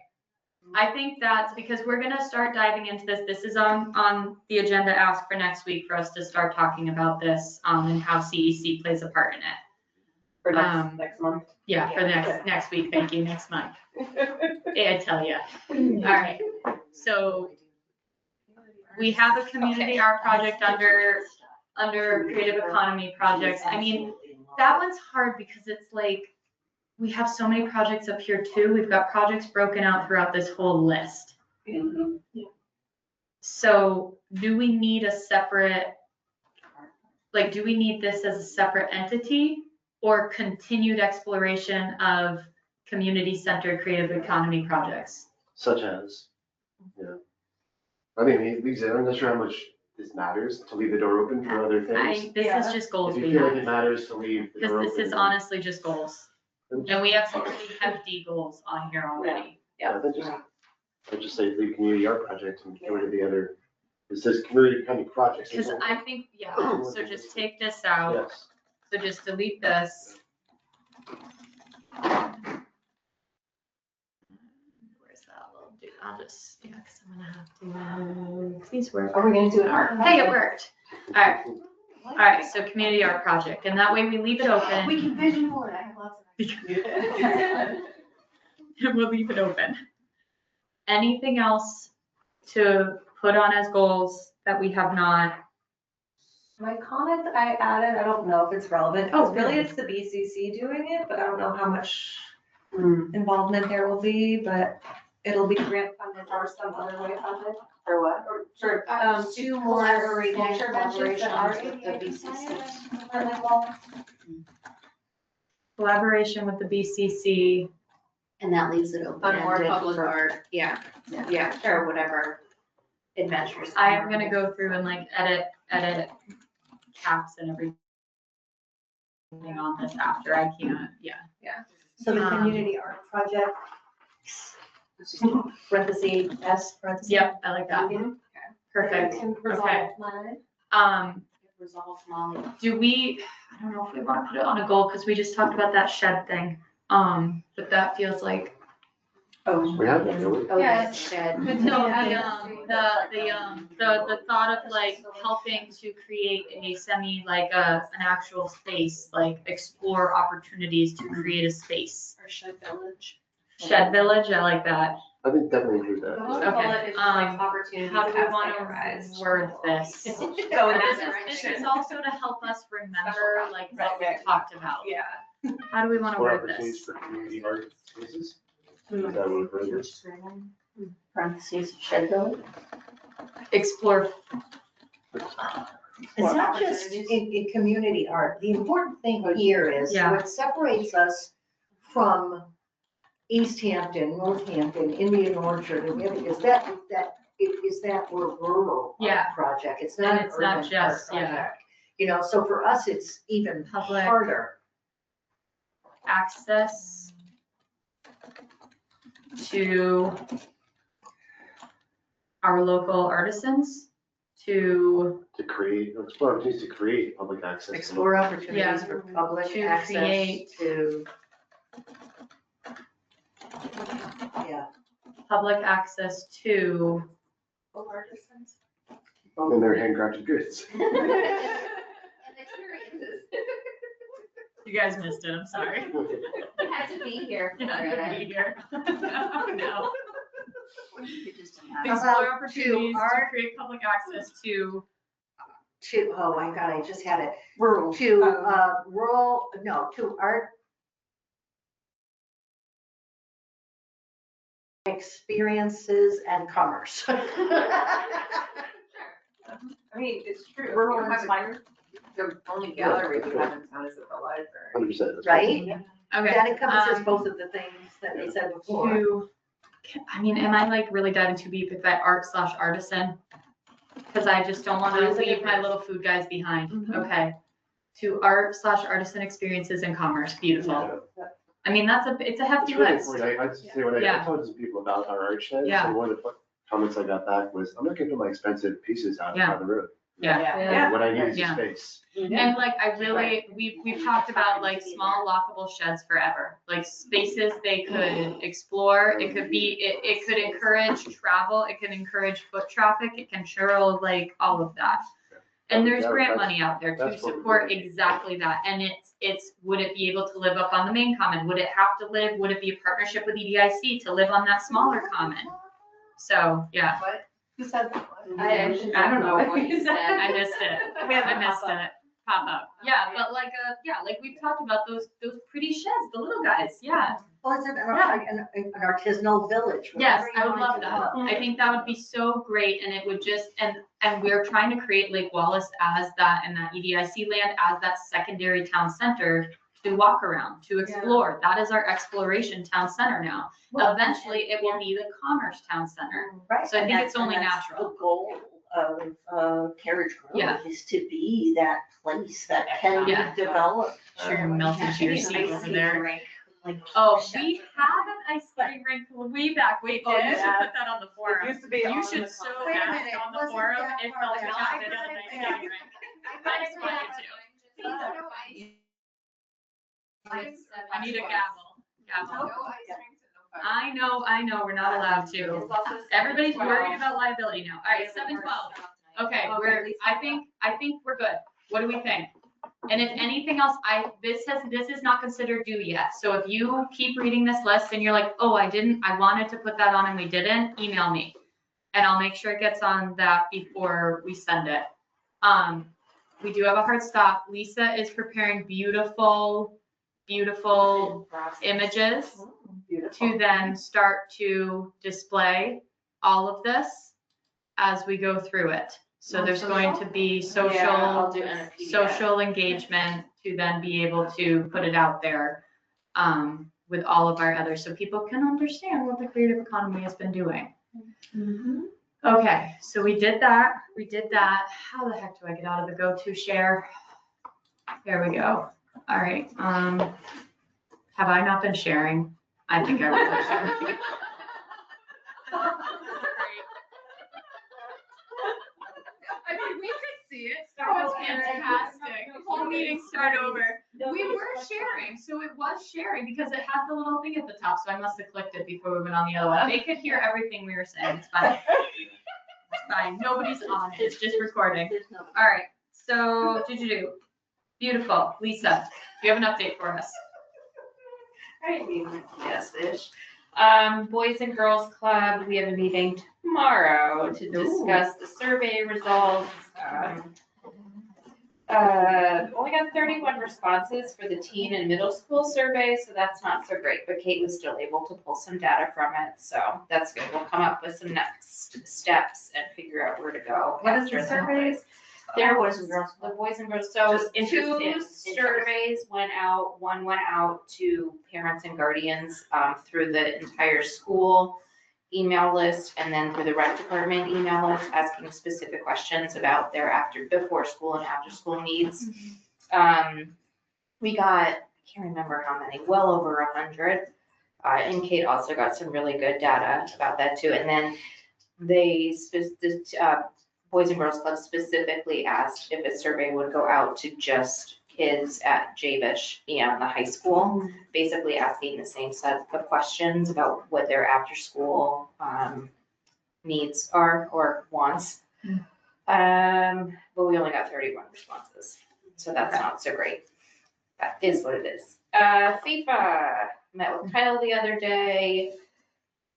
I think that's because we're gonna start diving into this. This is on the agenda ask for next week for us to start talking about this, and how CEC plays a part in it. For Um, next month. Yeah, for the next week, thank you, next month. Yeah, I tell you. All right, so we have a community art project under creative economy projects. I mean, that one's hard because it's like, we have so many projects up here too. We've got projects broken out throughout this whole list. So do we need a separate, like, do we need this as a separate entity or continued exploration of community-centered creative economy projects? Such as, I mean, I'm not sure how much this matters to leave the door open for other things. This is just goals If you we feel like it have. matters to leave the door Because open. this is honestly just goals. And we have some really hefty goals on here already. Then just say leave community art project and go to the other, it says community kind of projects. Because I think, so just take this out. Yes. So just delete this. Where's that little dude? I'll just, because I'm gonna have to, please work. Are we gonna do an art? Hey, it worked. All right, so community art project, and that way we leave it open. We can vision board, I have lots of. And we'll leave it open. Anything else to put on as goals that we have not? My comment that I added, I don't know if it's relevant, Oh, because really good. it's the BCC doing it, but I don't know how much involvement there will be, but it'll be grant funded or some other way funded. For what? Or sort of, two more culture benches that are ADA compliant, or like, well, Collaboration with the BCC. And that leaves it On open more ended public for, art. yeah, or whatever adventures. I am gonna go through and like edit caps and everything on this after. I can't, So the Um, community art project, parentheses, S, parentheses. Yep, I like that. Perfect. and resolve mine. Resolve Molly. Do we, I don't know if we want to put it on a goal, because we just talked about that shed thing. But that feels like, We have that, don't we? Oh, Yeah. that shed. no, the thought of like helping to create a an actual space, like explore opportunities to create a space. Or shed village. Shed village, I like that. I think definitely include that. Okay, how do we want to word this? Go in This that is direction. also to help us remember like what we talked about. Yeah. How do we want to Explore word opportunities this? for community art spaces. Is that what we're doing? Parentheses, shed village. Explore, It's not just in community art. The important thing here is Yeah. what separates us from East Hampton, Northampton, Indian Orchard, and everything is that we're rural Yeah. project. It's And not an it's not urban art just- yeah. project. You know, so for us, it's even Public. harder. access to our local artisans, to Explore opportunities to create public access. Explore opportunities Yeah. for public To access create- to. Yeah. public access to, And their handcrafted goods. And experiences. you guys missed it, I'm sorry. You had to be here. You're not gonna be here. Oh, no. How Explore about opportunities to art? create public access to, Oh my God, I just had it. Rural. To, to art. Experiences and commerce. I mean, it's true. Rural You don't have inspired. The only gallery we have in town is at the library. 100%. Right? okay. That encompasses um, both of the things that they said before. To, I mean, am I like really diving too deep with that art/artisan? Because I just don't want to leave my little food guys behind. Okay. To art/artisan experiences and commerce, beautiful. I mean, it's a hefty It's really list. important. I say when I Yeah. talk to some people about our art sheds, Yeah. and one of the comments I got back was, I'm not gonna put my expensive pieces out Yeah. on the road. Yeah. What I need is a Yeah. space. And like, I really, we've talked about like small lockable sheds forever, like spaces they could explore. It could be, it could encourage travel, it can encourage foot traffic, it can churl, like all of that. And there's grant money out there to That's what we're support doing. exactly that. And it's, would it be able to live up on the main common? Would it have to live, would it be a partnership with EDIC to live on that smaller common? So, yeah, What? Who said that? I actually I don't know what you said. I missed it. I missed it. Pop up. Yeah, but like, like we've talked about those pretty sheds, the little guys, yeah. Well, it's an artisanal village. Yes, whatever I you would want love to that. call it. I think that would be so great, and it would just, and we're trying to create Lake Wallace as that, and that EDIC land as that secondary town center to walk around, to explore. That is our exploration town center now. Well, Eventually, it will be the commerce town center. Right. So I and think that's- it's only and that's natural. The goal of Carriage Yeah. Grove is to be that place that can be Yeah. developed. Sure, you're melting to your seat over there. Like, Oh, we have an ice skating rink way back. Wait, oh, you should did? put that on the forum. used to be You on should the so con- Wait a ask minute, on the wasn't forum that if part of Belchertown that? did an ice skating rink. I just wanted to. I need a gavel. I know, we're not allowed to. Everybody's worried about liability now. All right, 7:12. Okay, I think we're good. What do we think? And if anything else, this is not considered due yet. So if you keep reading this list and you're like, oh, I wanted to put that on and we didn't, email me. And I'll make sure it gets on that before we send it. We do have a hard stop. Lisa is preparing beautiful images to then start to display all of this as we go through it. So there's going to be Yeah, I'll do it in a PDF. social engagement to then be able to put it out there with all of our others, so people can understand what the creative economy has been doing. Okay, so we did that. How the heck do I get out of the go-to share? There we go. All right. Have I not been sharing? I think I was sharing. I mean, we could see it. That was fantastic. Whole meeting start over. We were sharing, so it was sharing because it had the little thing at the top, so I must have clicked it before we went on the other one. They could hear everything we were saying. It's fine. It's fine. Nobody's on it. It's just recording. All right. So, beautiful. Lisa, do you have an update for us? Yes-ish. Boys and Girls Club, we have a meeting tomorrow to discuss the survey results. Only got 31 responses for the teen and middle school survey, so that's not so great, but Kate was still able to pull some data from it, so that's good. We'll come up with some next steps and figure out where to go. What is the after survey? There Boys was and girls. the boys and girls, so Just two interested. surveys went out, one went out to parents and guardians, through the entire school email list, and then through the rec department email list, asking specific questions about their before school and after school needs. We got, I can't remember how many, well over 100. And Kate also got some really good data about that too. And then they, Boys and Girls Club specifically asked if a survey would go out to just kids at Javish beyond the high school, basically asking the same set of questions about what their after school needs are or wants. But we only got 31 responses, so that's not so great. That is what it is. FIFA, met with Kyle the other day.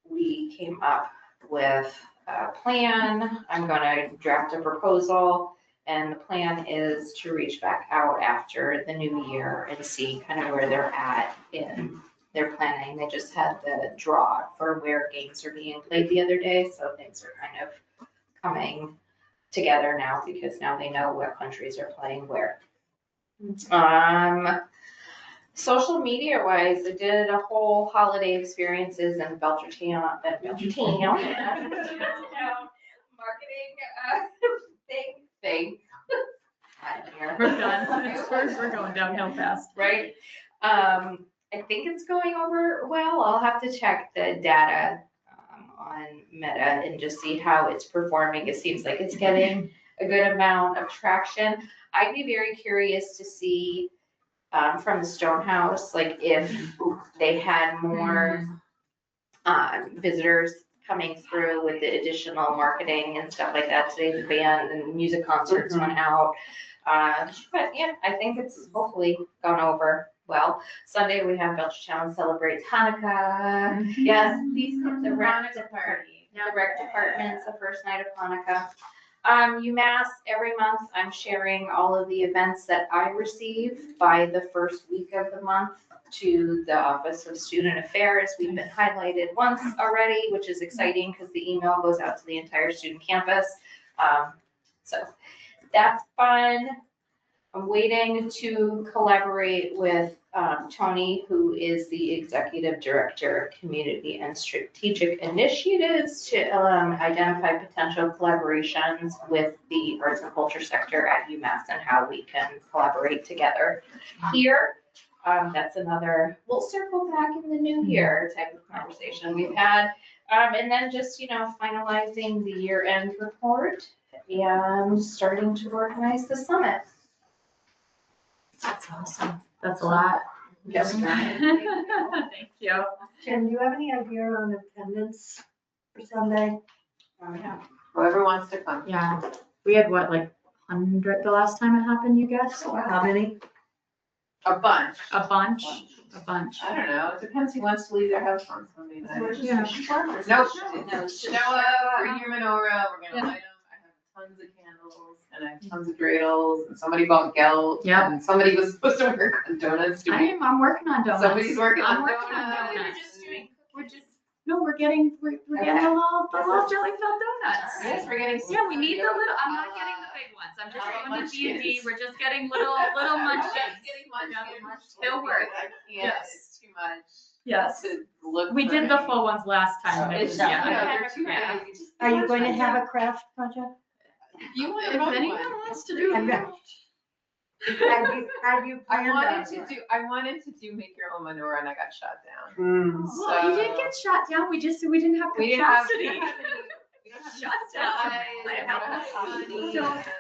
We came up with a plan. I'm gonna draft a proposal, and the plan is to reach back out after the new year and see kind of where they're at in their planning. They just had the draw for where games are being played the other day, so things are kind of coming together now because now they know what countries are playing where. Social media wise, I did a whole holiday experiences in Belchertown, marketing thing. We're done. We're going downhill fast. Right? I think it's going over well. I'll have to check the data on Meta and just see how it's performing. It seems like it's getting a good amount of traction. I'd be very curious to see from the Stonehouse, like if they had more visitors coming through with the additional marketing and stuff like that. Today the band and music concerts went out. But yeah, I think it's hopefully gone over well. Sunday we have Belchertown celebrates Hanukkah. Yes, Please come to the the rec Hanukkah party. the rec department's the first night of Hanukkah. UMass, every month I'm sharing all of the events that I receive by the first week of the month to the Office of Student Affairs. We've been highlighted once already, which is exciting because the email goes out to the entire student campus. So that's fun. I'm waiting to collaborate with Tony, who is the Executive Director of Community and Strategic Initiatives, to identify potential collaborations with the arts and culture sector at UMass and how we can collaborate together here. That's another, we'll circle back in the new year type of conversation we've had. And then just, finalizing the year-end report and starting to organize the summit. That's awesome. That's a lot. Yes. Thank you. Jen, do you have any idea on attendance for Sunday? Whoever wants to come. Yeah, we had what, like 100 the last time it happened, you guess? How many? A bunch. A bunch. I don't know. It depends who wants to leave their house on Sunday night. Yeah. Nope. Show up, bring your menorah. We're gonna light them. I have tons of candles and I have tons of dreidels and somebody bought gelt. Yep. And somebody was supposed to work on donuts. I'm working on donuts. Somebody's working I'm on working donuts. on donuts. We're getting the little jelly filled donuts. Yes, we're getting. Yeah, we need the little, I'm not getting the big ones. I'm just going to B&B. We're just getting little munchkins. Getting munchkins. It'll work. I can't, Yes. it's too much. Yes. To look. We did the pretty. full ones last time. and it was- No, Yeah. they're too Yeah. big. Just Are you too going to much. have a craft project? You want If anyone wants to do I'm it. not- Have you I planned wanted to do make your own menorah and I got shot down. Well, you did get shot down. We didn't have We didn't have. capacity. We don't have Shut any down. supplies, we don't have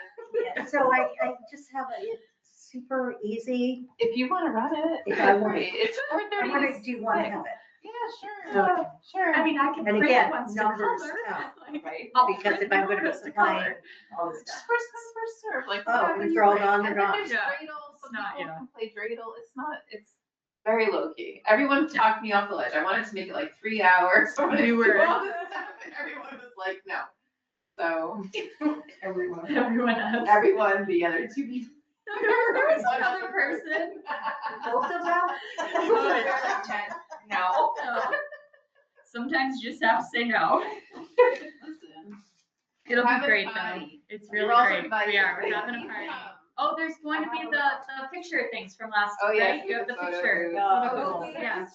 money. So I just have it's super easy. If you wanna run it. If I want great. It's I 4:30. wonder, do you want to have it? Yeah, sure, sure. I mean, I can And print again, ones to numbers color. count. Right. Because if I'm going to Numbers to supply color. all this Just stuff. first come, first serve, like. Oh, whatever we you throw it bring. on, And we're then on. there's Yeah. dreidel, some Not, people yeah. can play dreidel, it's very low key. Everyone talked me off the ledge, I wanted to make it like 3 hours. I wanted to You do were- all this stuff, and everyone was like, no. So, Everyone else. everyone, the other two people. There was one other person. Both of them? No. Sometimes you just have to say no. Listen. It'll be Have a great though. party. It's You're really also great. invited. We are. We're having a party. Oh, there's going to be the picture things from last, Oh, yeah, right? You have the photo picture. booth. Oh, Yeah.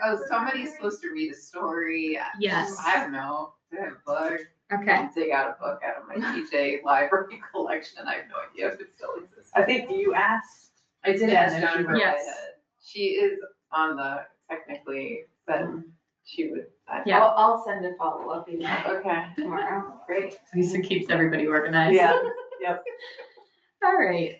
Oh, somebody's supposed to read a story. Yes. I don't know. They have a book. Okay. Dig out a book out of my TJ library collection. I have no idea if it still exists. I think you asked. I did ask ask Jennifer Jennifer Yes. Whitehead. She is on the, technically, but she would. Yeah. I'll send a follow-up email Okay. tomorrow. Great. Lisa keeps everybody organized. Yeah. All right.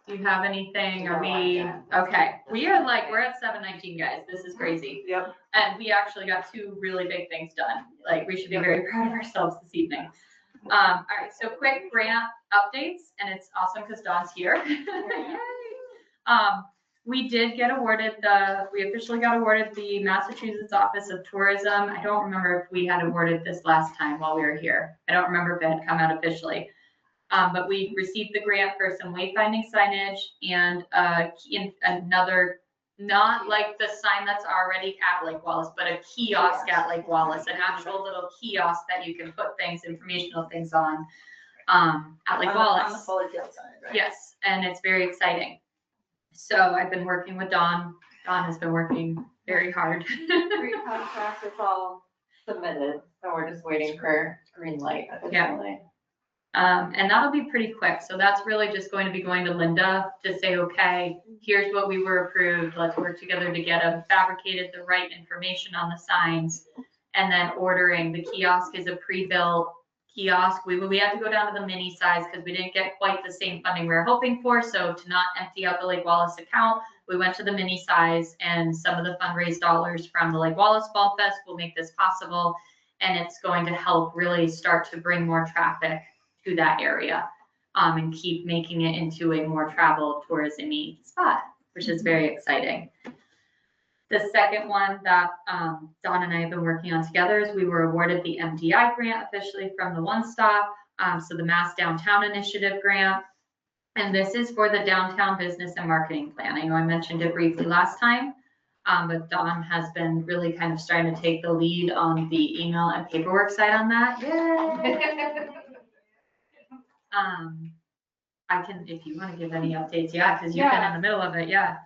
Do you have anything? Are we, okay. We are like, we're at 7:19, guys. This is crazy. Yep. And we actually got 2 really big things done. Like, we should be very proud of ourselves this evening. All right, so quick grant updates, and it's awesome because Dawn's here. Yay. We did get awarded we officially got awarded the Massachusetts Office of Tourism. I don't remember if we had awarded this last time while we were here. I don't remember if it had come out officially. But we received the grant for some wayfinding signage and another, not like the sign that's already at Lake Wallace, but a kiosk at Lake Wallace, an actual little kiosk that you can put things, informational things on at Lake On the Wallace. Foley Field side, right? Yes, and it's very exciting. So I've been working with Dawn. Dawn has been working very hard. 3 contracts is all submitted, so we're just waiting for green light officially. And that'll be pretty quick. So that's really just going to be going to Linda to say, okay, here's what we were approved. Let's work together to get them fabricated, the right information on the signs, and then ordering. The kiosk is a pre-built kiosk. We had to go down to the mini size because we didn't get quite the same funding we were hoping for. So to not empty out the Lake Wallace account, we went to the mini size, and some of the fundraised dollars from the Lake Wallace Fall Fest will make this possible. And it's going to help really start to bring more traffic to that area, and keep making it into a more travel tourism-y spot, which is very exciting. The second one that Dawn and I have been working on together is we were awarded the MDI grant officially from the One Stop, so the Mass Downtown Initiative grant. And this is for the downtown business and marketing plan. I know I mentioned it briefly last time, but Dawn has been really kind of starting to take the lead on the email and paperwork side on that. Yay! I can, if you want to give any updates, yeah, because you've been in the middle of it, yeah.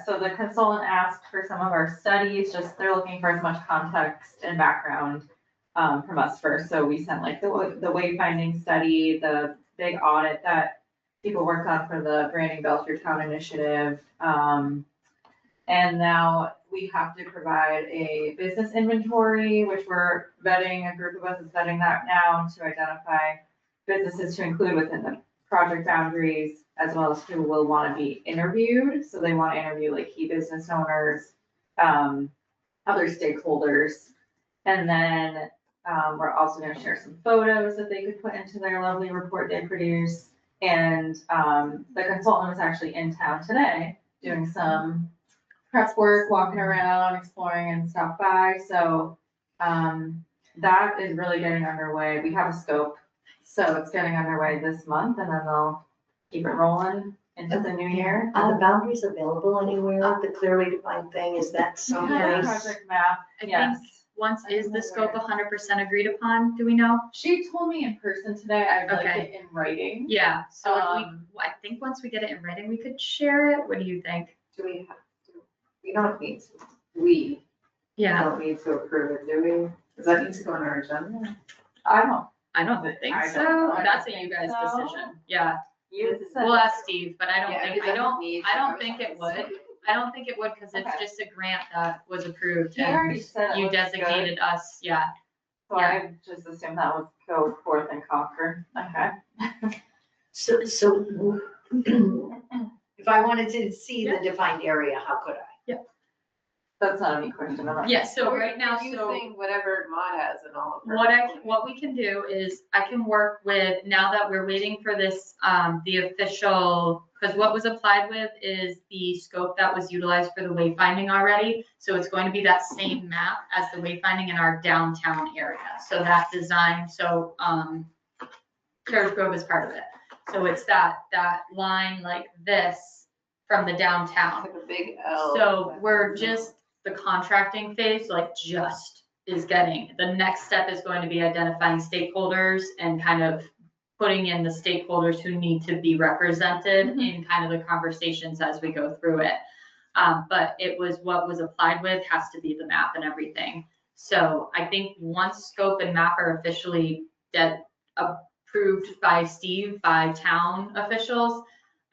So the consultant asked for some of our studies, just they're looking for as much context and background from us first. So we sent like the wayfinding study, the big audit that people worked on for the Branding Belchertown initiative. And now we have to provide a business inventory, which we're vetting, a group of us is vetting that now to identify businesses to include within the project boundaries, as well as who will want to be interviewed. So they want to interview like key business owners, other stakeholders. And then we're also going to share some photos that they could put into their lovely report they produce. And the consultant was actually in town today doing some prep work, walking around, exploring and stop by. So that is really getting underway. We have a scope. So it's getting underway this month, and then they'll keep it rolling into the new year. Are the boundaries available anywhere? The clearly defined thing, is that We have a someplace? project map, I yes. think once is the scope 100% agreed upon, do we know? She told me in person today, I'd like Okay. it in writing. Yeah, so if Um, I think once we get it in writing, we could share it. What do you think? Do we have to, we don't need to, we don't need to approve it, do we? Does that need to go on our agenda? I don't, I don't think I so. don't That's a think you guys' so. decision. Yeah, you said. we'll ask Steve, but I don't Yeah, think, it I doesn't don't, need I to don't go think on it this. would. I don't think it would, because it's Okay. just a grant that was approved He already and said it you looks designated us, yeah. So I just assumed that would go forth and conquer. Okay. So, if I wanted to see the defined area, how could I? That's not any question about. Yeah, so right now, so. Using whatever Maud has in all of her. What we can do is I can work with, now that we're waiting for this, the official, because what was applied with is the scope that was utilized for the wayfinding already. So it's going to be that same map as the wayfinding in our downtown area. So that design, so, Carriage Grove is part of it. So it's that line like this from the downtown. Like a big L. So we're just, the contracting phase, like just is getting, the next step is going to be identifying stakeholders and kind of putting in the stakeholders who need to be represented in kind of the conversations as we go through it. But it was what was applied with has to be the map and everything. So I think once scope and map are officially approved by Steve, by town officials,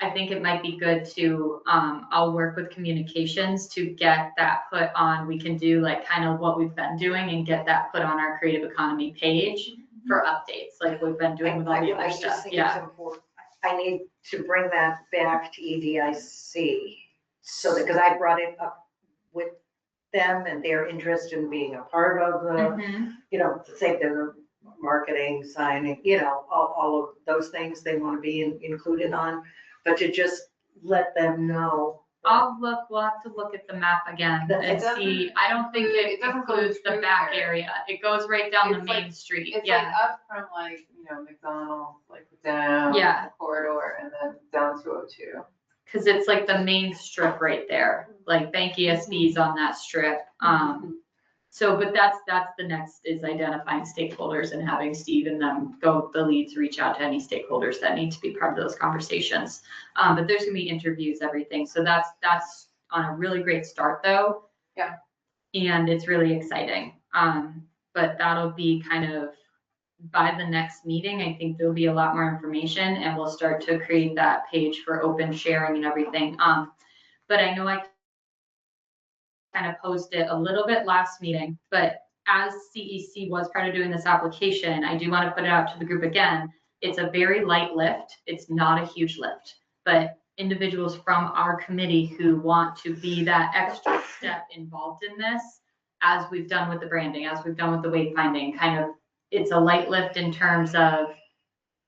I think it might be good to, I'll work with communications to get that put on, we can do like kind of what we've been doing and get that put on our creative economy page for updates, like we've been doing with all the I other just stuff, think it's yeah. important. I need to bring that back to EDIC. So that, because I brought it up with them and their interest in being a part of the, Mhm. you know, say the marketing, signing, you know, all of those things they want to be included on, but to just let them know. We'll have to look at the map again It and see, I don't think it doesn't go includes the through back there. area, it goes right down the It's main like- street, It's like yeah. up from like, McDonald's, like down Yeah. the corridor and then down 202. Cause it's like the main strip right there, like Bank ESB's on that strip. So, but that's the next is identifying stakeholders and having Steve and them go, the leads reach out to any stakeholders that need to be part of those conversations. But there's gonna be interviews, everything. So that's on a really great start though. Yeah. And it's really exciting. But that'll be kind of by the next meeting, I think there'll be a lot more information and we'll start to create that page for open sharing and everything. But I know I kind of posted a little bit last meeting, but as CEC was part of doing this application, I do want to put it out to the group again. It's a very light lift. It's not a huge lift, but individuals from our committee who want to be that extra step involved in this, as we've done with the branding, as we've done with the wayfinding, kind of, it's a light lift in terms of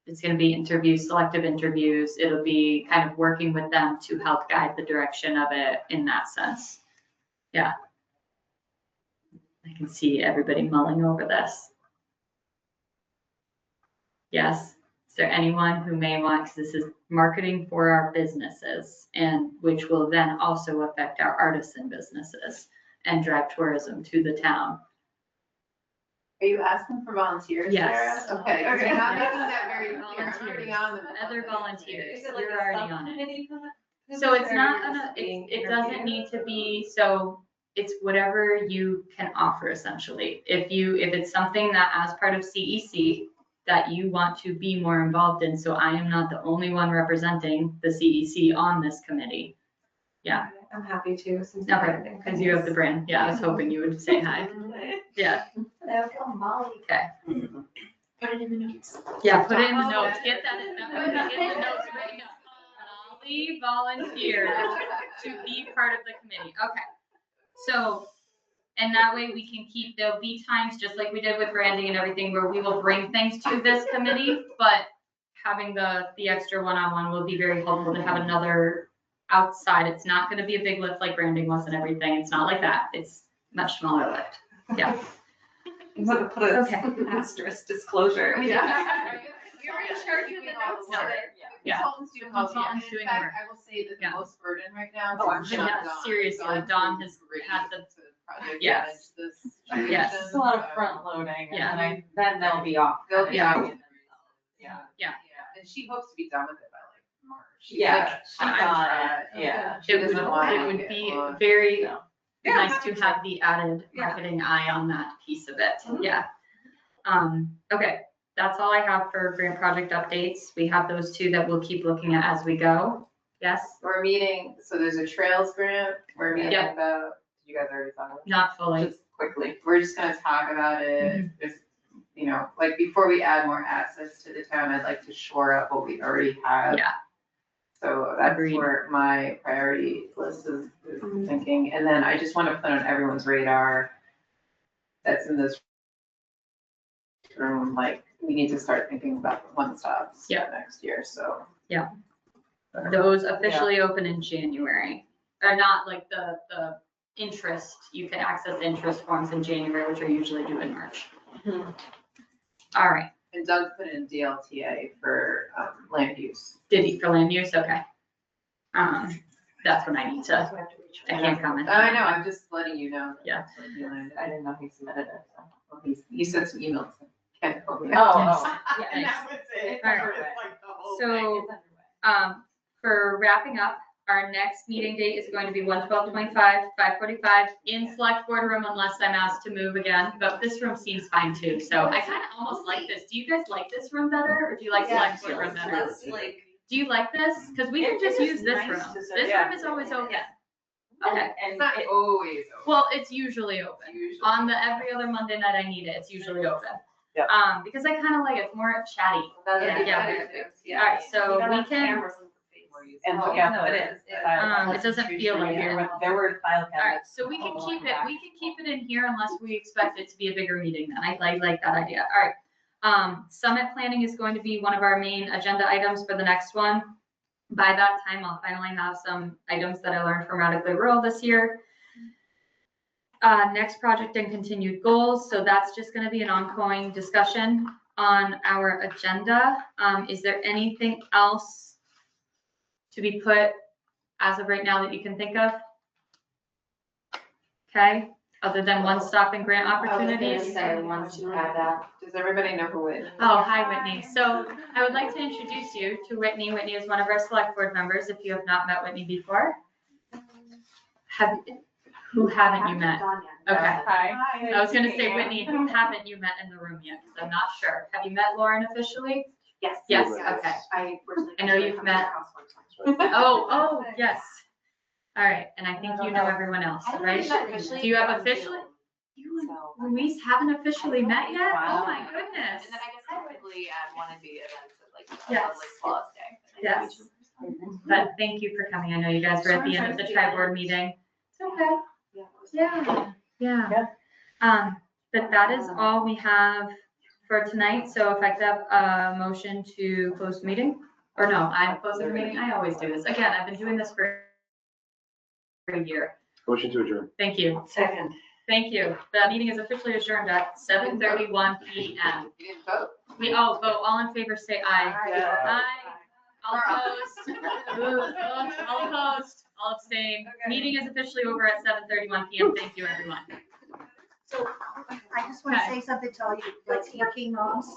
it's going to be interviews, selective interviews. It'll be kind of working with them to help guide the direction of it in that sense. Yeah. I can see everybody mulling over this. Yes. Is there anyone who may want, because this is marketing for our businesses, and which will then also affect our artisan businesses and drive tourism to the town? Are you asking for volunteers, Yes. Sarah? Okay, Okay. you're not making that very clear. I'm already on them. Other volunteers, Is it like you're a already on it. subcommittee? So it's not, Or gonna- just being it doesn't interviewed? need to be, so it's whatever you can offer essentially. If it's something that as part of CEC that you want to be more involved in, so I am not the only one representing the CEC on this committee. Yeah, I'm happy to, since. okay, because you have the brand. Yeah, I was hoping you would say hi. Yeah, Hello, Molly. okay. Put it in the notes. Yeah, put it in the notes. Get that in the notes right now. Molly volunteered to be part of the committee. Okay. So, and that way we can keep, there'll be times, just like we did with branding and everything, where we will bring things to this committee, but having the extra one-on-one will be very helpful to have another outside. It's not gonna be a big lift like branding was and everything. It's not like that. It's much smaller lift. Yeah. I'm gonna put a Okay. asterisk disclosure. Yeah. You're in charge of the notes. No, Yeah. Consultants doing all the, and Consultants in doing fact, work. I will say that Yeah. the most burden right now. Oh, I'm is sure. Dawn. Yeah, seriously, Dawn has had the- Project Yes. manage this. Yes. transition, It's a lot of so- front loading, Yeah. and then they'll be off. They'll be out. Yeah. Yeah. And she hopes to be done with it by like March. She's Yeah, like, she I'm got trying. it, yeah. She It would, doesn't want it to would get be on. very No. nice to have the added Yeah. marketing eye on that piece of it. Mhm. Yeah. Okay, that's all I have for grant project updates. We have those two that we'll keep looking at as we go. Yes, We're meeting, so there's a trails grant, we're meeting Yeah. about, you guys already thought of it? not fully. Just quickly, we're just gonna talk about it, just, you know, like before we add more assets to the town, I'd like to shore up what we already have. Yeah. So that's Agreed. where my priority list is thinking, and then I just wanna put on everyone's radar that's in this room, like, we need to start thinking about the one stops Yeah. next year, so. Yeah. Those officially open in January, or not like the interest, you can access interest forms in January, which are usually due in March. Mhm. All right, And Doug put in DLTA for land use. did he for land use? Okay. That's when I need to, I can't comment. I know, I'm just letting you know. that Yeah. that's what he landed. I didn't know he submitted it, so. Well, he sent some emails. Ken told me. Oh, Yeah, And nice. that was it. All right. It was like the whole So, thing. for wrapping up, our next meeting date is going to be 1/12/25, 5:45 in select board room unless I'm asked to move again, but this room seems fine too. So I kind of almost like this. Do you guys like this room better or do you like select board room better? Less like. Do you like this? Because we can It just is use this nice room. to sit- This yeah. room is always open. Yeah. Okay. It's And not it, always open. Well, it's usually open. Usually. On the every other Monday night I need it, it's usually open. Yep. Because I kind of like it. It's more chatty. Yeah. Yeah. All right, so we can, and, Oh, yeah, no, no, it it is. it doesn't feel like it. There were file All right, cabinets. so we can keep it in here unless we expect it to be a bigger meeting then. I like that idea. All right. Summit planning is going to be one of our main agenda items for the next one. By that time, I'll finally have some items that I learned from Radically Rural this year. Next project and continued goals. So that's just gonna be an ongoing discussion on our agenda. Is there anything else to be put as of right now that you can think of? Okay, other than one-stop and grant opportunities? once you have that. Does everybody know who it is? Oh, hi Whitney. So I would like to introduce you to Whitney. Whitney is one of our select board members, if you have not met Whitney before. Who haven't you met? Okay. Hi. I was gonna say, Whitney, who haven't you met in the room yet? Because I'm not sure. Have you met Lauren officially? Yes. Yes, okay. I I know you've met. Oh, yes. All right, and I think you know everyone else, right? Do you have officially? You So- and Louise haven't officially met yet? Wow. Oh, my goodness. And then I guess technically at one of the events at like Yes. Lovely Swallows Day. Yes. But thank you for coming. I know you guys were at the end of the tri-board meeting. It's okay. Yeah, yeah. But that is all we have for tonight. So if I could have a motion to close the meeting? Or no, I'm closing the meeting. I always do this. Again, I've been doing this for a year. Motion to adjourn. Thank you. Second. Thank you. The meeting is officially adjourned at 7:31 PM. You didn't vote. We all vote. All in favor, say aye. Aye. All opposed? All opposed? All abstain? Meeting is officially over at 7:31 PM. Thank you, everyone. So I just want to say something to all you, like, working moms.